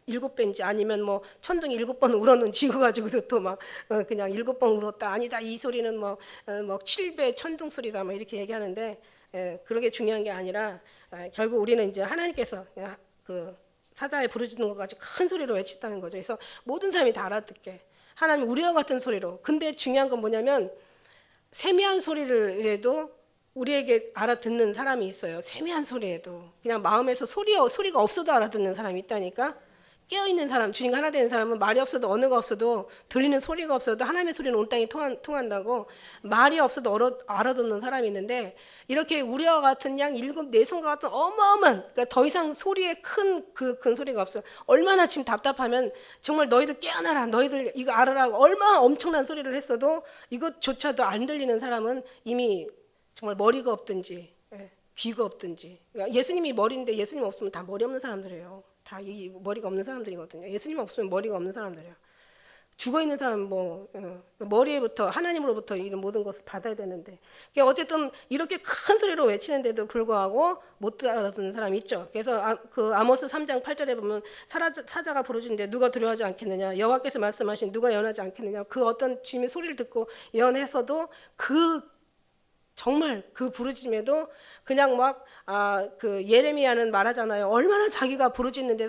일곱 배인지 아니면 뭐 천둥이 7번 울었는 지고가지고도 또 그냥 7번 울었다 아니다 이 소리는 7배 천둥 소리다 이렇게 얘기하는데 그런 게 중요한 게 아니라 결국 우리는 이제 하나님께서 그 사자에 부르짖는 것까지 큰 소리로 외쳤다는 거죠. 그래서 모든 사람이 다 알아듣게 하나님 우리와 같은 소리로. 근데 중요한 건 뭐냐면 세미한 소리를해도 우리에게 알아듣는 사람이 있어요. 세미한 소리에도 그냥 마음에서 소리가 없어도 알아듣는 사람이 있다니까. 깨어있는 사람, 주님과 하나 되는 사람은 말이 없어도 언어가 없어도 들리는 소리가 없어도 하나님의 소리는 온 땅에 통한다고 말이 없어도 알아듣는 사람이 있는데 이렇게 우리와 같은 양 일곱 내성과 같은 어마어마한 그러니까 더 이상 소리에 큰 소리가 없어. 얼마나 지금 답답하면 정말 너희들 깨어나라 너희들 이거 알아라 얼마나 엄청난 소리를 했어도 이것조차도 안 들리는 사람은 이미 정말 머리가 없든지 귀가 없든지 그러니까 예수님이 머리인데 예수님 없으면 다 머리 없는 사람들이에요. 다 이 머리가 없는 사람들이거든요. 예수님 없으면 머리가 없는 사람들이에요. 죽어 있는 사람 머리에부터 하나님으로부터 이런 모든 것을 받아야 되는데 어쨌든 이렇게 큰 소리로 외치는데도 불구하고 못 알아듣는 사람이 있죠. 그래서 그 아모스 3장 8절에 보면 사자가 부르짖는데 누가 두려워하지 않겠느냐 여호와께서 말씀하신 누가 예언하지 않겠느냐 그 어떤 주님의 소리를 듣고 예언해서도 정말 그 부르짖음에도 그냥 그 예레미야는 말하잖아요. 얼마나 자기가 부르짖는데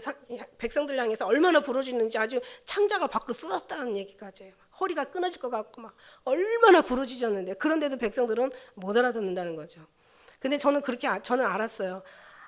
백성들 향해서 얼마나 부르짖는지 아주 창자가 밖으로 쏟았다는 얘기까지 해요. 허리가 끊어질 것 같고 얼마나 부르짖었는데 그런데도 백성들은 못 알아듣는다는 거죠. 근데 저는 알았어요.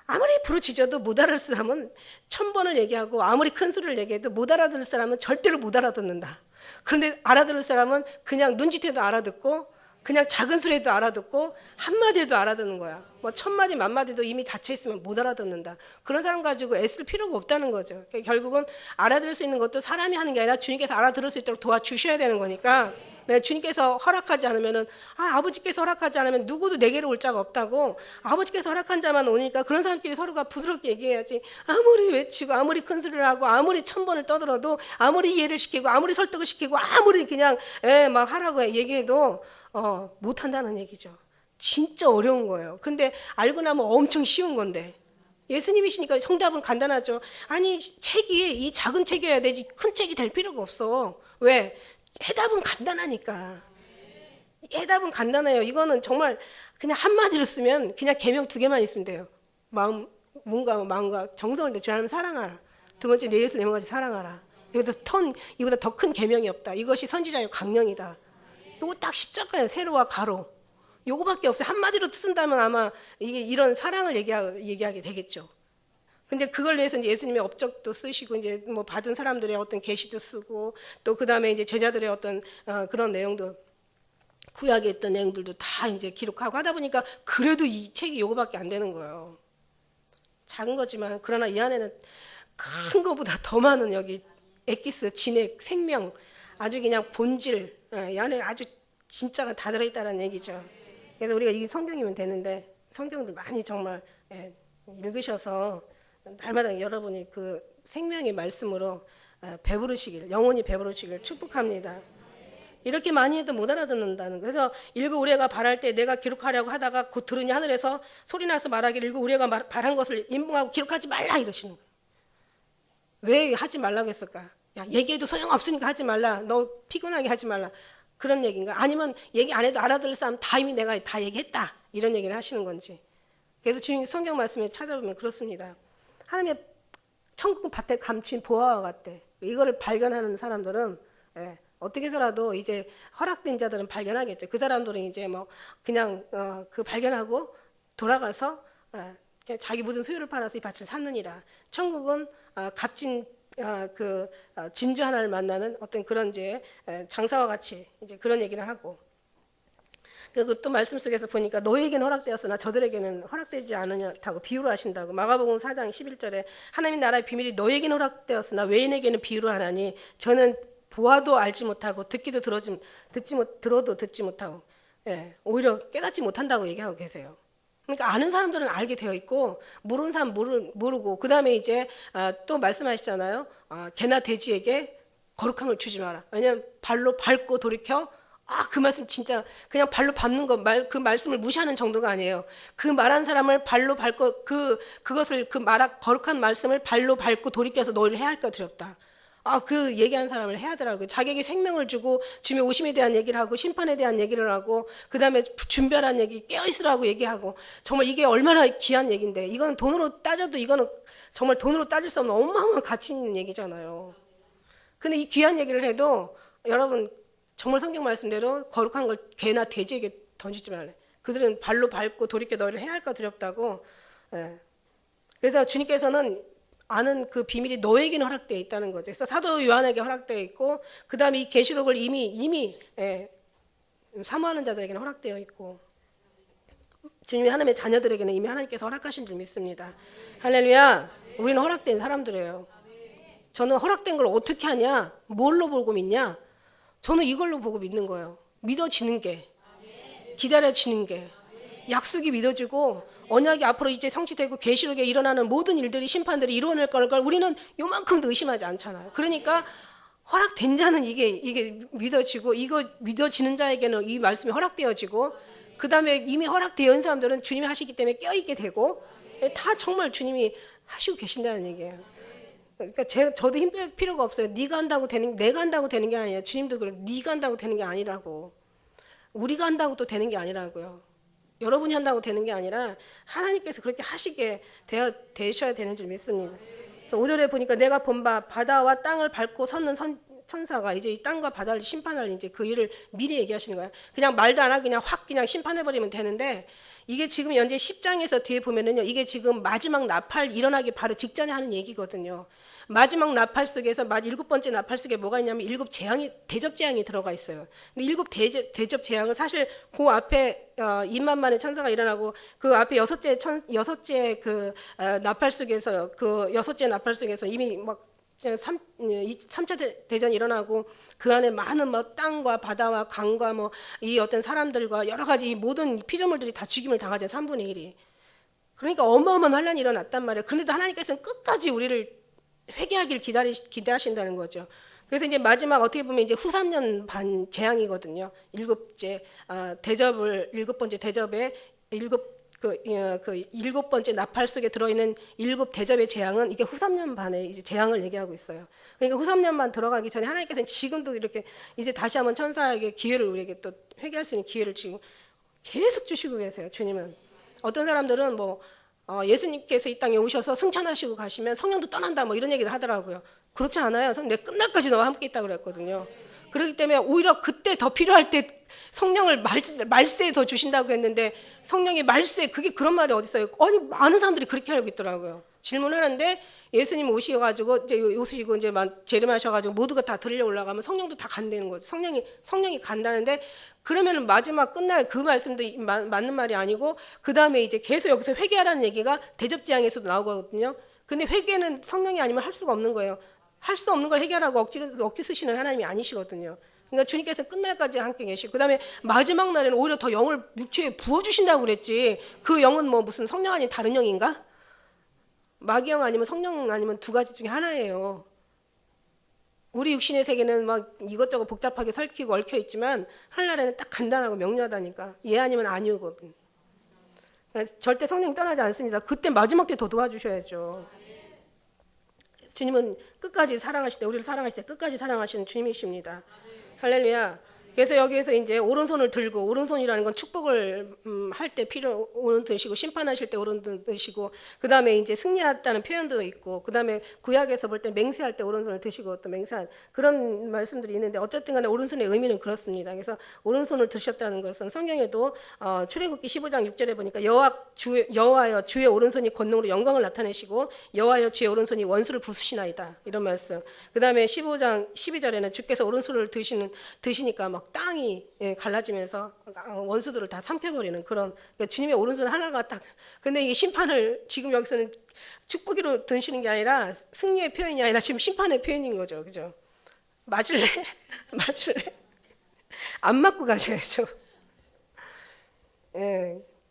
아무리 부르짖어도 못 알아들 사람은 1000번을 얘기하고 아무리 큰 소리를 얘기해도 못 알아들을 사람은 절대로 못 알아듣는다. 그런데 알아들을 사람은 그냥 눈짓해도 알아듣고 그냥 작은 소리도 알아듣고 한마디도 알아듣는 거야. 1000마디 만마디도 이미 닫혀있으면 못 알아듣는다. 그런 사람 가지고 애쓸 필요가 없다는 거죠. 결국은 알아들을 수 있는 것도 사람이 하는 게 아니라 주님께서 알아들을 수 있도록 도와주셔야 되는 거니까 주님께서 허락하지 않으면은 아버지께서 허락하지 않으면 누구도 내게로 올 자가 없다고 아버지께서 허락한 자만 오니까 그런 사람끼리 서로가 부드럽게 얘기해야지 아무리 외치고 아무리 큰 소리를 하고 아무리 1000번을 떠들어도 아무리 이해를 시키고 아무리 설득을 시키고 아무리 그냥 막 하라고 얘기해도 못 한다는 얘기죠. 진짜 어려운 거예요. 근데 알고 나면 엄청 쉬운 건데 예수님이시니까 정답은 간단하죠. 아니 책이 이 작은 책이어야 되지 큰 책이 될 필요가 없어. 왜? 해답은 간단하니까. 해답은 간단해요. 이거는 정말 그냥 한마디로 쓰면 그냥 계명 2개만 있으면 돼요. 마음과 정성을 내 주 하나님 사랑하라. 두 번째 내 예수 내 몸같이 사랑하라. 이보다 더 큰 계명이 없다. 이것이 선지자의 강령이다. 이거 딱 십자가예요. 세로와 가로. 요거밖에 없어요. 한마디로 쓴다면 아마 이게 이런 사랑을 얘기하게 되겠죠. 근데 그걸 위해서 이제 예수님의 업적도 쓰시고 이제 받은 사람들의 어떤 계시도 쓰고 또 그다음에 이제 제자들의 어떤 그런 내용도 구약에 있던 내용들도 다 이제 기록하고 하다 보니까 그래도 이 책이 요거밖에 안 되는 거예요. 작은 거지만 그러나 이 안에는 큰 거보다 더 많은 여기 엑기스, 진액, 생명 아주 그냥 본질 이 안에 아주 진짜가 다 들어있다는 얘기죠. 그래서 우리가 이 성경이면 되는데 성경들 많이 정말 읽으셔서 날마다 여러분이 그 생명의 말씀으로 배부르시길 영원히 배부르시길 축복합니다. 이렇게 많이 해도 못 알아듣는다는 거예요. 그래서 일구 우레가 말할 때 내가 기록하려고 하다가 곧 들으니 하늘에서 소리 나서 말하기를 일구 우레가 말한 것을 인봉하고 기록하지 말라 이러시는 거예요. 왜 하지 말라고 했을까? 야, 얘기해도 소용없으니까 하지 말라. 너 피곤하게 하지 말라. 그런 얘기인가? 아니면 얘기 안 해도 알아들을 사람 다 이미 내가 다 얘기했다. 이런 얘기를 하시는 건지. 그래서 주님 성경 말씀에 찾아보면 그렇습니다. 하나님의 천국 밭에 감춘 보화와 같대. 이거를 발견하는 사람들은 어떻게 해서라도 이제 허락된 자들은 발견하겠죠. 그 사람들은 이제 그냥 그 발견하고 돌아가서 그냥 자기 모든 소유를 팔아서 이 밭을 샀느니라. 천국은 값진 진주 하나를 만나는 어떤 그런 이제 장사와 같이 이제 그런 얘기를 하고. 그리고 또 말씀 속에서 보니까 너에게는 허락되었으나 저들에게는 허락되지 않으냐고 비유를 하신다고. 마가복음 4장 11절에 하나님 나라의 비밀이 너에게는 허락되었으나 외인에게는 비유를 하나니 저는 보아도 알지 못하고 들어도 듣지 못하고 오히려 깨닫지 못한다고 얘기하고 계세요. 그러니까 아는 사람들은 알게 되어 있고 모르는 사람 모르고 그 다음에 이제 또 말씀하시잖아요. 개나 돼지에게 거룩한 걸 주지 마라. 왜냐하면 발로 밟고 돌이켜 그 말씀 진짜 그냥 발로 밟는 거 그 말씀을 무시하는 정도가 아니에요. 그 말한 사람을 발로 밟고 그것을 거룩한 말씀을 발로 밟고 돌이켜서 너희를 해야 할까 두렵다. 그 얘기한 사람을 해야 하더라고요. 자기에게 생명을 주고 주님의 오심에 대한 얘기를 하고 심판에 대한 얘기를 하고 그 다음에 준비하라는 얘기 깨어있으라고 얘기하고 정말 이게 얼마나 귀한 얘기인데 이건 돈으로 따져도 이거는 정말 돈으로 따질 수 없는 어마어마한 가치 있는 얘기잖아요. 근데 이 귀한 얘기를 해도 여러분 정말 성경 말씀대로 거룩한 걸 개나 돼지에게 던지지 말래. 그들은 발로 밟고 돌이켜 너희를 해야 할까 두렵다고. 그래서 주님께서는 아는 그 비밀이 너에게는 허락되어 있다는 거죠. 그래서 사도 요한에게 허락되어 있고, 그 다음에 이 계시록을 이미 사모하는 자들에게는 허락되어 있고, 주님이 하나님의 자녀들에게는 이미 하나님께서 허락하신 줄 믿습니다. 할렐루야. 우리는 허락된 사람들이에요. 저는 허락된 걸 어떻게 하냐? 뭘로 보고 믿냐? 저는 이걸로 보고 믿는 거예요. 믿어지는 게, 기다려지는 게, 약속이 믿어지고 언약이 앞으로 이제 성취되고 계시록에 일어나는 모든 일들이 심판들이 이루어낼 걸 우리는 요만큼도 의심하지 않잖아요. 그러니까 허락된 자는 이게 믿어지고, 이거 믿어지는 자에게는 이 말씀이 허락되어지고, 그 다음에 이미 허락되어 있는 사람들은 주님이 하시기 때문에 껴있게 되고, 다 정말 주님이 하시고 계신다는 얘기예요. 그러니까 저도 힘들 필요가 없어요. 네가 한다고 내가 한다고 되는 게 아니에요. 주님도 그래. 네가 한다고 되는 게 아니라고. 우리가 한다고 또 되는 게 아니라고요. 여러분이 한다고 되는 게 아니라 하나님께서 그렇게 하시게 되셔야 되는 줄 믿습니다. 그래서 5절에 보니까 내가 본 바 바다와 땅을 밟고 섰는 천사가 이제 이 땅과 바다를 심판할 이제 그 일을 미리 얘기하시는 거예요. 그냥 말도 안 하고 그냥 확 그냥 심판해버리면 되는데, 이게 지금 현재 10장에서 뒤에 보면은요, 이게 지금 마지막 나팔 일어나기 바로 직전에 하는 얘기거든요. 마지막 나팔 속에서 7번째 나팔 속에 뭐가 있냐면 7재앙이, 대접 재앙이 들어가 있어요. 근데 7대접 재앙은 사실 그 앞에 2만만의 천사가 일어나고 그 앞에 여섯째 그 나팔 속에서, 그 6째 나팔 속에서 이미 막 3차 대전이 일어나고 그 안에 많은 뭐 땅과 바다와 강과 뭐 이 어떤 사람들과 여러 가지 이 모든 피조물들이 다 죽임을 당하죠. 3분의 1이. 그러니까 어마어마한 환란이 일어났단 말이에요. 그런데도 하나님께서는 끝까지 우리를 회개하길 기대하신다는 거죠. 그래서 이제 마지막 어떻게 보면 이제 후 3년 반 재앙이거든요. 7번째 대접에 7번째 나팔 속에 들어있는 7대접의 재앙은 이게 후 3년 반의 이제 재앙을 얘기하고 있어요. 그러니까 후 3년 반 들어가기 전에 하나님께서는 지금도 이렇게 이제 다시 한번 천사에게 기회를, 우리에게 또 회개할 수 있는 기회를 지금 계속 주시고 계세요. 주님은. 어떤 사람들은 뭐 예수님께서 이 땅에 오셔서 승천하시고 가시면 성령도 떠난다 뭐 이런 얘기를 하더라고요. 그렇지 않아요. 내 끝날까지 너와 함께 있다고 그랬거든요. 그렇기 때문에 오히려 그때 더 필요할 때 성령을 말세에 더 주신다고 했는데, 성령이 말세, 그게 그런 말이 어디 있어요? 아니, 많은 사람들이 그렇게 알고 있더라고요. 질문하는데 예수님 오셔가지고 이제 오시고 이제 재림하셔가지고 모두가 다 들려 올라가면 성령도 다 간다는 거죠. 성령이 간다는데, 그러면 마지막 끝날 그 말씀도 맞는 말이 아니고, 그 다음에 이제 계속 여기서 회개하라는 얘기가 대접재앙에서도 나오거든요. 근데 회개는 성령이 아니면 할 수가 없는 거예요. 할 수 없는 걸 해결하고 억지 쓰시는 하나님이 아니시거든요. 그러니까 주님께서 끝날까지 함께 계시고, 그 다음에 마지막 날에는 오히려 더 영을 육체에 부어주신다고 그랬지, 그 영은 뭐 무슨 성령 아닌 다른 영인가? 마귀영 아니면 성령 아니면 두 가지 중에 하나예요. 우리 육신의 세계는 막 이것저것 복잡하게 설키고 얽혀 있지만 하늘나라는 딱 간단하고 명료하다니까. 얘 아니면 아니오거든. 그러니까 절대 성령이 떠나지 않습니다. 그때 마지막 때 더 도와주셔야죠. 주님은 끝까지 사랑하실 때, 우리를 사랑하실 때 끝까지 사랑하시는 주님이십니다. 할렐루야. 그래서 여기에서 이제 오른손을 들고, 오른손이라는 건 축복을 할 때 오른 드시고, 심판하실 때 오른손 드시고, 그 다음에 이제 승리했다는 표현도 있고, 그 다음에 구약에서 볼 때 맹세할 때 오른손을 드시고 또 맹세한 그런 말씀들이 있는데, 어쨌든 간에 오른손의 의미는 그렇습니다. 그래서 오른손을 드셨다는 것은 성경에도 출애굽기 15장 6절에 보니까 여호와여 주의 오른손이 권능으로 영광을 나타내시고 여호와여 주의 오른손이 원수를 부수시나이다, 이런 말씀. 그 다음에 15장 12절에는 주께서 오른손을 드시니까 막 땅이 갈라지면서 원수들을 다 삼켜버리는 그런, 그러니까 주님의 오른손 하나가 딱. 근데 이게 심판을 지금 여기서는 축복으로 드시는 게 아니라 승리의 표현이 아니라 지금 심판의 표현인 거죠, 그죠? 맞을래? 맞을래? 안 맞고 가셔야죠.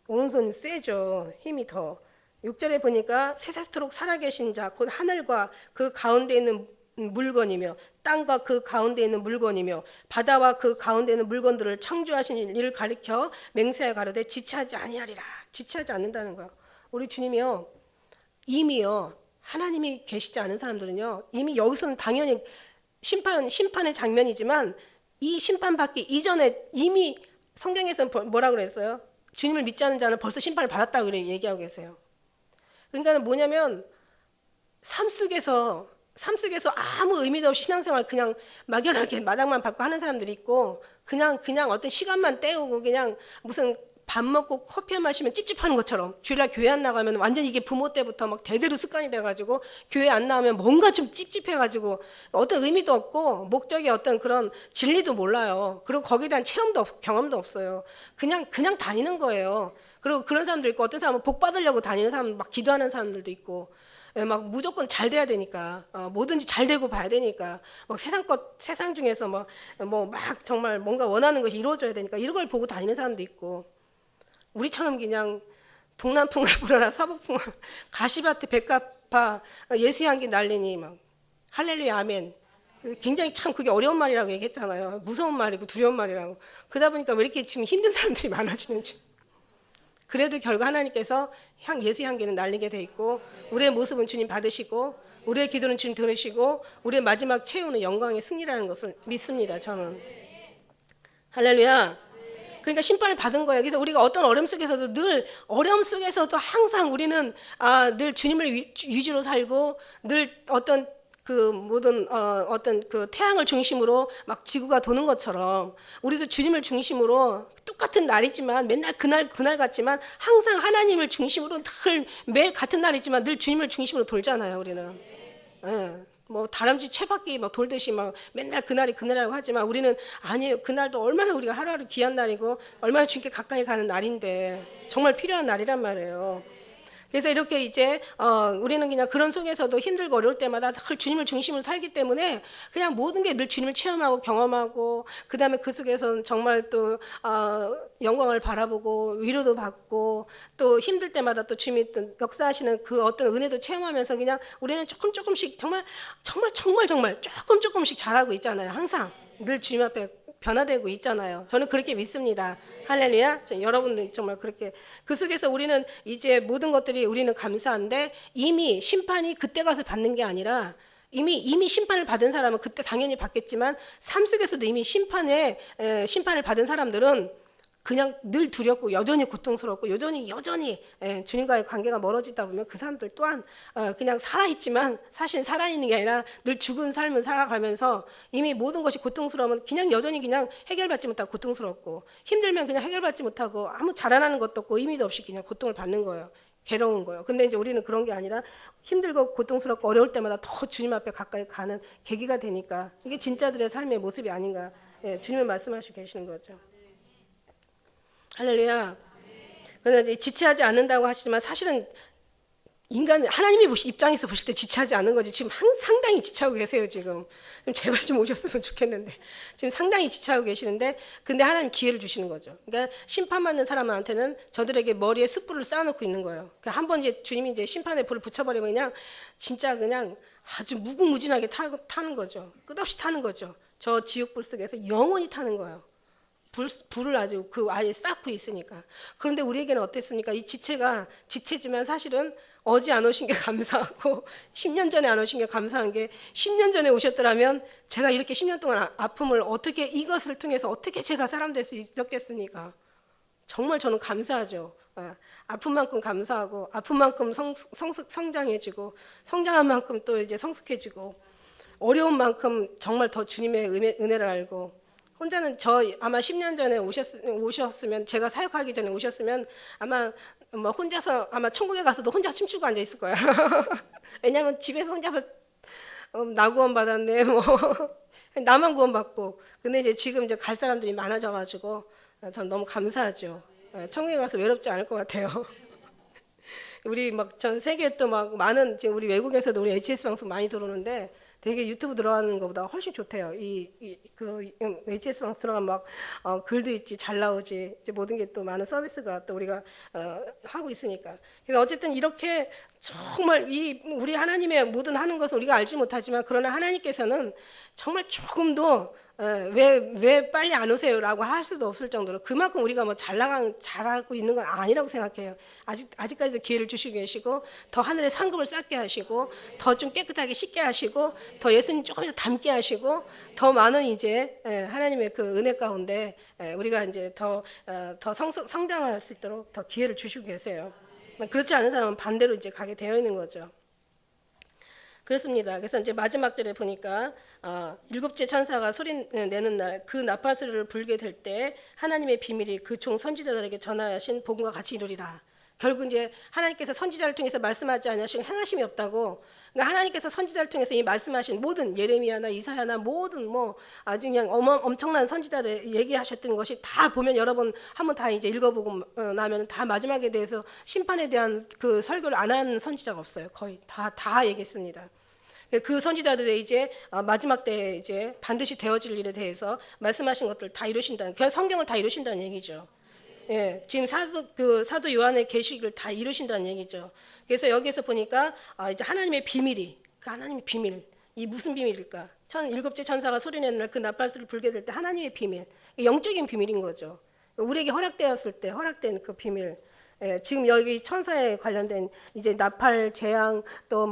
오른손이 세죠. 힘이 더. 6절에 보니까 세세토록 살아계신 자 곧 하늘과 그 가운데 있는 물건이며 땅과 그 가운데 있는 물건이며 바다와 그 가운데 있는 물건들을 창조하신 일을 가리켜 맹세하여 가로되 지체하지 아니하리라. 지체하지 않는다는 거예요. 우리 주님이요, 이미요, 하나님이 계시지 않은 사람들은요, 이미 여기서는 당연히 심판의 장면이지만 이 심판 받기 이전에 이미 성경에서는 뭐라 그랬어요? 주님을 믿지 않는 자는 벌써 심판을 받았다고 얘기하고 계세요. 그러니까 뭐냐면 삶 속에서 아무 의미도 없이 신앙생활 그냥 막연하게 마당만 받고 하는 사람들이 있고, 그냥 어떤 시간만 때우고 그냥 무슨 밥 먹고 커피 마시면 찝찝하는 것처럼 주일날 교회 안 나가면 완전 이게 부모 때부터 막 대대로 습관이 돼가지고 교회 안 나오면 뭔가 좀 찝찝해가지고 어떤 의미도 없고 목적이 어떤 그런 진리도 몰라요. 그리고 거기에 대한 체험도 경험도 없어요. 그냥 다니는 거예요. 그리고 그런 사람도 있고 어떤 사람은 복 받으려고 다니는 사람 막 기도하는 사람들도 있고 막 무조건 잘 돼야 되니까 뭐든지 잘 되고 봐야 되니까 막 세상 중에서 막 정말 뭔가 원하는 것이 이루어져야 되니까 이런 걸 보고 다니는 사람도 있고 우리처럼 그냥 동남풍을 불어라 서북풍을 가시밭에 백합화 예수향기 날리니 막 할렐루야 아멘 굉장히 참 그게 어려운 말이라고 얘기했잖아요. 무서운 말이고 두려운 말이라고. 그러다 보니까 왜 이렇게 지금 힘든 사람들이 많아지는지. 그래도 결국 하나님께서 예수 향기는 날리게 돼 있고 우리의 모습은 주님 받으시고 우리의 기도는 주님 들으시고 우리의 마지막 최후는 영광의 승리라는 것을 믿습니다. 저는. 할렐루야. 그러니까 심판을 받은 거예요. 그래서 우리가 어떤 어려움 속에서도 늘 어려움 속에서도 항상 우리는 늘 주님을 위주로 살고 늘 어떤 그 모든 어떤 그 태양을 중심으로 막 지구가 도는 것처럼 우리도 주님을 중심으로 똑같은 날이지만 맨날 그날 같지만 항상 하나님을 중심으로 늘 매일 같은 날이지만 늘 주님을 중심으로 돌잖아요. 우리는. 예. 뭐 다람쥐 채바퀴 막 돌듯이 막 맨날 그날이라고 하지만 우리는 아니에요. 그날도 얼마나 우리가 하루하루 귀한 날이고 얼마나 주님께 가까이 가는 날인데 정말 필요한 날이란 말이에요. 그래서 이렇게 이제 우리는 그냥 그런 속에서도 힘들고 어려울 때마다 늘 주님을 중심으로 살기 때문에 그냥 모든 게 늘 주님을 체험하고 경험하고 그 다음에 그 속에서는 정말 또 영광을 바라보고 위로도 받고 또 힘들 때마다 또 주님이 또 역사하시는 그 어떤 은혜도 체험하면서 그냥 우리는 조금씩 정말 조금씩 잘하고 있잖아요. 항상 늘 주님 앞에 변화되고 있잖아요. 저는 그렇게 믿습니다. 할렐루야. 여러분들 정말 그렇게 그 속에서 우리는 이제 모든 것들이 우리는 감사한데 이미 심판이 그때 가서 받는 게 아니라 이미 심판을 받은 사람은 그때 당연히 받겠지만 삶 속에서도 이미 심판을 받은 사람들은 그냥 늘 두렵고 여전히 고통스럽고 여전히 주님과의 관계가 멀어지다 보면 그 사람들 또한 그냥 살아있지만 사실 살아있는 게 아니라 늘 죽은 삶을 살아가면서 이미 모든 것이 고통스러우면 그냥 여전히 그냥 해결받지 못하고 고통스럽고 힘들면 그냥 해결받지 못하고 아무 자라나는 것도 없고 의미도 없이 그냥 고통을 받는 거예요. 괴로운 거예요. 근데 이제 우리는 그런 게 아니라 힘들고 고통스럽고 어려울 때마다 더 주님 앞에 가까이 가는 계기가 되니까 이게 진짜들의 삶의 모습이 아닌가. 주님은 말씀하시고 계시는 거죠. 할렐루야. 그런데 지체하지 않는다고 하시지만 사실은 하나님이 입장에서 보실 때 지체하지 않는 거지. 지금 상당히 지체하고 계세요. 지금 제발 좀 오셨으면 좋겠는데 지금 상당히 지체하고 계시는데 근데 하나님 기회를 주시는 거죠. 그러니까 심판받는 사람한테는 저들에게 머리에 숯불을 쌓아놓고 있는 거예요. 그러니까 한번 이제 주님이 이제 심판의 불을 붙여버리면 그냥 진짜 그냥 아주 무궁무진하게 타는 거죠. 끝없이 타는 거죠. 저 지옥불 속에서 영원히 타는 거예요. 불을 아주 그 아예 쌓고 있으니까. 그런데 우리에게는 어땠습니까? 이 지체지만 사실은 어제 안 오신 게 감사하고 10년 전에 안 오신 게 감사한 게 10년 전에 오셨더라면 제가 이렇게 10년 동안 아픔을 어떻게 이것을 통해서 어떻게 제가 사람 될 수 있었겠습니까? 정말 저는 감사하죠. 아픈 만큼 감사하고 아픈 만큼 성장해지고 성장한 만큼 또 이제 성숙해지고 어려운 만큼 정말 더 주님의 은혜를 알고 혼자는 아마 10년 전에 오셨으면 제가 사역하기 전에 오셨으면 아마 혼자서 아마 천국에 가서도 혼자 춤추고 앉아 있을 거야. 왜냐하면 집에서 혼자서 나 구원 받았네 나만 구원 받고 근데 이제 지금 이제 갈 사람들이 많아져가지고 전 너무 감사하죠. 천국에 가서 외롭지 않을 것 같아요. 우리 막 전 세계 또 막 많은 지금 우리 외국에서도 우리 HS 방송 많이 들어오는데. 되게 유튜브 들어가는 것보다 훨씬 좋대요. 그 HS 방송 들어가면 막 글도 있지, 잘 나오지, 이제 모든 게 또 많은 서비스가 또 우리가 하고 있으니까. 그래서 어쨌든 이렇게 정말 우리 하나님의 모든 하는 것을 우리가 알지 못하지만 그러나 하나님께서는 정말 조금도 왜 빨리 안 오세요라고 할 수도 없을 정도로 그만큼 우리가 뭐 잘하고 있는 건 아니라고 생각해요. 아직까지도 기회를 주시고 계시고 더 하늘의 상급을 쌓게 하시고 더 좀 깨끗하게 씻게 하시고 더 예수님 조금 더 닮게 하시고 더 많은 이제 하나님의 그 은혜 가운데 우리가 이제 더 성장할 수 있도록 더 기회를 주시고 계세요. 그렇지 않은 사람은 반대로 이제 가게 되어 있는 거죠. 그렇습니다. 그래서 이제 마지막 절에 보니까 일곱째 천사가 소리 내는 날 그 나팔 소리를 불게 될 때 하나님의 비밀이 그 종 선지자들에게 전하신 복음과 같이 이루리라. 결국 이제 하나님께서 선지자를 통해서 말씀하지 않으시고 행하심이 없다고. 그러니까 하나님께서 선지자를 통해서 이 말씀하신 모든 예레미야나 이사야나 모든 뭐 아주 그냥 엄청난 선지자를 얘기하셨던 것이 다 보면 여러분 한번 다 이제 읽어보고 나면 다 마지막에 대해서 심판에 대한 그 설교를 안 한 선지자가 없어요. 거의 다 얘기했습니다. 그 선지자들의 이제 마지막 때 이제 반드시 되어질 일에 대해서 말씀하신 것들 다 이루신다는, 그냥 성경을 다 이루신다는 얘기죠. 예, 지금 사도 요한의 계시를 다 이루신다는 얘기죠. 그래서 여기서 보니까 이제 하나님의 비밀이, 그 하나님의 비밀, 이 무슨 비밀일까? 일곱째 천사가 소리내는 날 그 나팔소리를 불게 될 때 하나님의 비밀, 영적인 비밀인 거죠. 우리에게 허락되었을 때 허락된 그 비밀. 예, 지금 여기 천사에 관련된 이제 나팔 재앙 또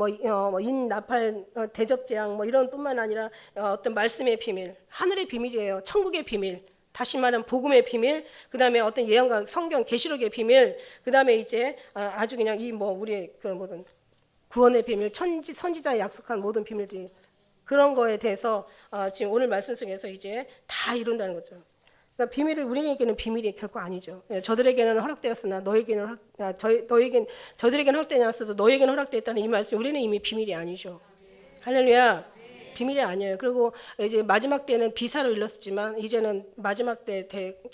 인 나팔 대접 재앙 뭐 이런 뿐만 아니라 어떤 말씀의 비밀, 하늘의 비밀이에요. 천국의 비밀. 다시 말하면 복음의 비밀, 그 다음에 어떤 예언과 성경 계시록의 비밀, 그 다음에 이제 아주 그냥 이 뭐 우리의 그 모든 구원의 비밀, 선지자의 약속한 모든 비밀들이 그런 거에 대해서 지금 오늘 말씀 속에서 이제 다 이룬다는 거죠. 그러니까 비밀을 우리에게는 비밀이 결코 아니죠. 저들에게는 허락되었으나 너에게는 저들에게는 허락되지 않았어도 너에게는 허락되었다는 이 말씀, 우리는 이미 비밀이 아니죠. 할렐루야. 비밀이 아니에요. 그리고 이제 마지막 때는 비사를 일렀지만 이제는 마지막 때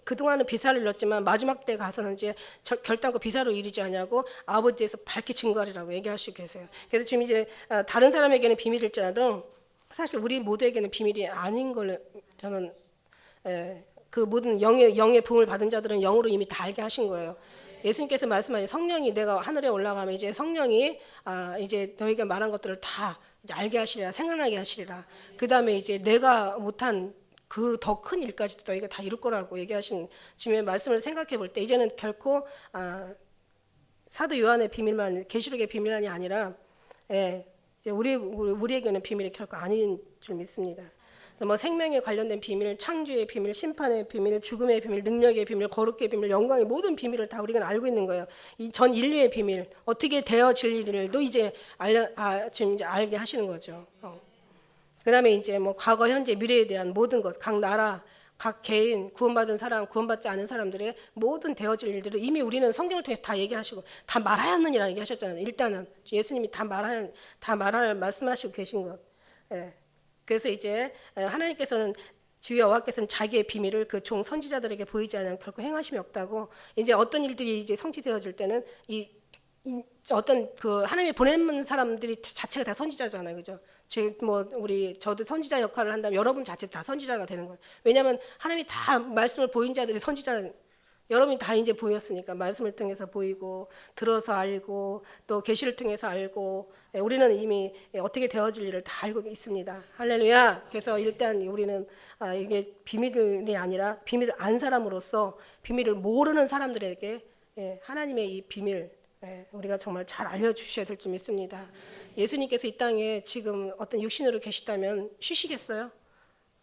그동안은 비사를 일렀지만 마지막 때 가서는 이제 결단코 비사로 이르지 않냐고 아버지에서 밝히 증거하리라고 얘기하시고 계세요. 그래서 지금 이제 다른 사람에게는 비밀일지라도 사실 우리 모두에게는 비밀이 아닌 걸 저는 그 모든 영의 부흥을 받은 자들은 영으로 이미 다 알게 하신 거예요. 예수님께서 말씀하신 성령이 내가 하늘에 올라가면 이제 성령이 이제 너희가 말한 것들을 다 이제 알게 하시리라, 생각나게 하시리라. 그 다음에 이제 내가 못한 그 더 큰 일까지도 너희가 다 이룰 거라고 얘기하신 지금의 말씀을 생각해 볼 때 이제는 결코 사도 요한의 비밀만, 계시록의 비밀만이 아니라 이제 우리에게는 비밀이 결코 아닌 줄 믿습니다. 뭐 생명에 관련된 비밀, 창조의 비밀, 심판의 비밀, 죽음의 비밀, 능력의 비밀, 거룩의 비밀, 영광의 모든 비밀을 다 우리가 알고 있는 거예요. 이 전 인류의 비밀, 어떻게 되어질 일도 이제 지금 이제 알게 하시는 거죠. 그다음에 이제 뭐 과거, 현재, 미래에 대한 모든 것, 각 나라, 각 개인, 구원받은 사람, 구원받지 않은 사람들의 모든 되어질 일들을 이미 우리는 성경을 통해서 다 얘기하시고 다 말하였느니라 얘기하셨잖아요. 일단은 예수님이 다 말할 말씀하시고 계신 것. 예. 그래서 이제 하나님께서는 주여 여호와께서는 자기의 비밀을 그 종 선지자들에게 보이지 않으면 결코 행하심이 없다고. 이제 어떤 일들이 이제 성취되어질 때는 이 어떤 그 하나님이 보내는 사람들이 자체가 다 선지자잖아요, 그죠? 즉 뭐 저도 선지자 역할을 한다면 여러분 자체도 다 선지자가 되는 거예요. 왜냐하면 하나님이 다 말씀을 보인 자들이 선지자. 여러분이 다 이제 보였으니까 말씀을 통해서 보이고 들어서 알고 또 계시를 통해서 알고 우리는 이미 어떻게 되어질 일을 다 알고 있습니다. 할렐루야. 그래서 일단 우리는 이게 비밀이 아니라 비밀을 안 사람으로서 비밀을 모르는 사람들에게 하나님의 이 비밀 우리가 정말 잘 알려주셔야 될 줄 믿습니다. 예수님께서 이 땅에 지금 어떤 육신으로 계시다면 쉬시겠어요?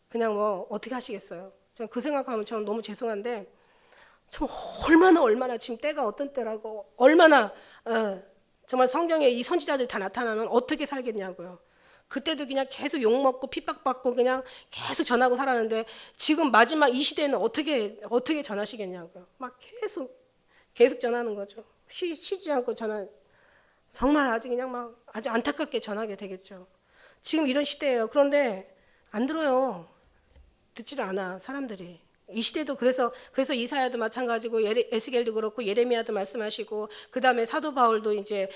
그냥 뭐 어떻게 하시겠어요? 저는 그 생각하면 저는 너무 죄송한데 참 얼마나 지금 때가 어떤 때라고 얼마나 정말 성경에 이 선지자들이 다 나타나면 어떻게 살겠냐고요. 그때도 그냥 계속 욕먹고 핍박받고 그냥 계속 전하고 살았는데 지금 마지막 이 시대는 어떻게 전하시겠냐고요. 막 계속 전하는 거죠. 쉬지 않고 정말 아주 그냥 막 아주 안타깝게 전하게 되겠죠. 지금 이런 시대예요. 그런데 안 들어요. 듣지를 않아 사람들이. 이 시대도 그래서 이사야도 마찬가지고 에스겔도 그렇고 예레미야도 말씀하시고 그 다음에 사도 바울도 이제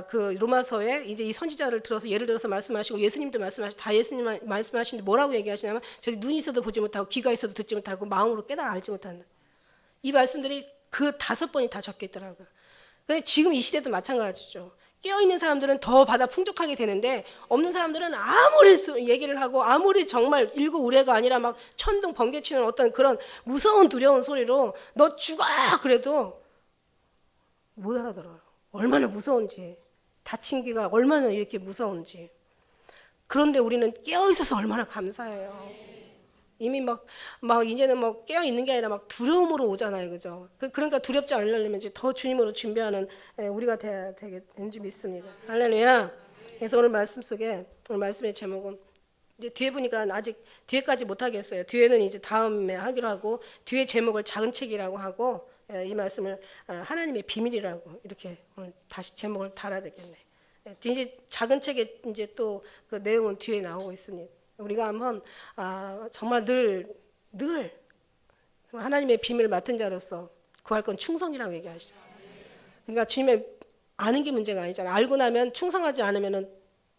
그 로마서에 이제 이 선지자를 들어서 예를 들어서 말씀하시고 예수님도 말씀하시고 다 예수님 말씀하시는데 뭐라고 얘기하시냐면 저희 눈이 있어도 보지 못하고 귀가 있어도 듣지 못하고 마음으로 깨달아 알지 못한다. 이 말씀들이 그 5번이 다 적혀 있더라고요. 근데 지금 이 시대도 마찬가지죠. 깨어있는 사람들은 더 받아 풍족하게 되는데 없는 사람들은 아무리 얘기를 하고 아무리 정말 일구우례가 아니라 막 천둥 번개치는 어떤 그런 무서운 두려운 소리로 너 죽어 그래도 못 알아들어요. 얼마나 무서운지, 다친 귀가 얼마나 이렇게 무서운지. 그런데 우리는 깨어있어서 얼마나 감사해요. 이미 막 이제는 뭐 깨어 있는 게 아니라 막 두려움으로 오잖아요, 그죠? 그러니까 두렵지 않으려면 이제 더 주님으로 준비하는 우리가 되게 된 줄 믿습니다. 할렐루야. 그래서 오늘 말씀 속에 오늘 말씀의 제목은 이제 뒤에 보니까 아직 뒤에까지 못 하겠어요. 뒤에는 이제 다음에 하기로 하고 뒤에 제목을 작은 책이라고 하고 이 말씀을 하나님의 비밀이라고 이렇게 오늘 다시 제목을 달아야 되겠네. 이제 작은 책에 이제 또 그 내용은 뒤에 나오고 있습니다. 우리가 한번 정말 늘 하나님의 비밀을 맡은 자로서 구할 건 충성이라고 얘기하시죠. 그러니까 주님의 아는 게 문제가 아니잖아요. 알고 나면 충성하지 않으면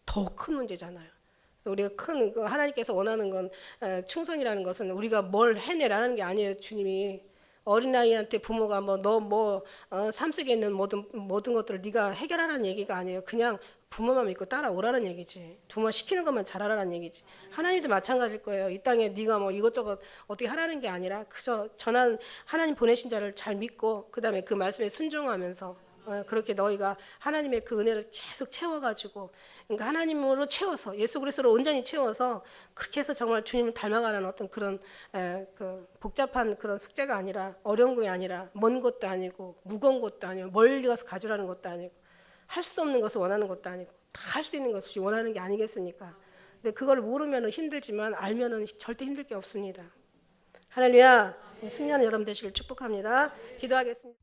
더 큰 문제잖아요. 그래서 우리가 하나님께서 원하는 건 충성이라는 것은 우리가 뭘 해내라는 게 아니에요. 주님이 어린아이한테 부모가 삶 속에 있는 모든 것들을 네가 해결하라는 얘기가 아니에요. 그냥 부모만 믿고 따라오라는 얘기지. 부모 시키는 것만 잘하라는 얘기지. 하나님도 마찬가지일 거예요. 이 땅에 네가 뭐 이것저것 어떻게 하라는 게 아니라 그저 하나님 보내신 자를 잘 믿고 그다음에 그 말씀에 순종하면서 그렇게 너희가 하나님의 그 은혜를 계속 채워가지고 그러니까 하나님으로 채워서 예수 그리스도로 온전히 채워서 그렇게 해서 정말 주님을 닮아가는 어떤 그런 그 복잡한 그런 숙제가 아니라 어려운 게 아니라 먼 것도 아니고 무거운 것도 아니고 멀리 가서 가져라는 것도 아니고 할 수 없는 것을 원하는 것도 아니고 다 할 수 있는 것을 원하는 게 아니겠습니까? 근데 그걸 모르면 힘들지만 알면은 절대 힘들 게 없습니다. 할렐루야. 승리하는 여러분 되시길 축복합니다. 기도하겠습니다.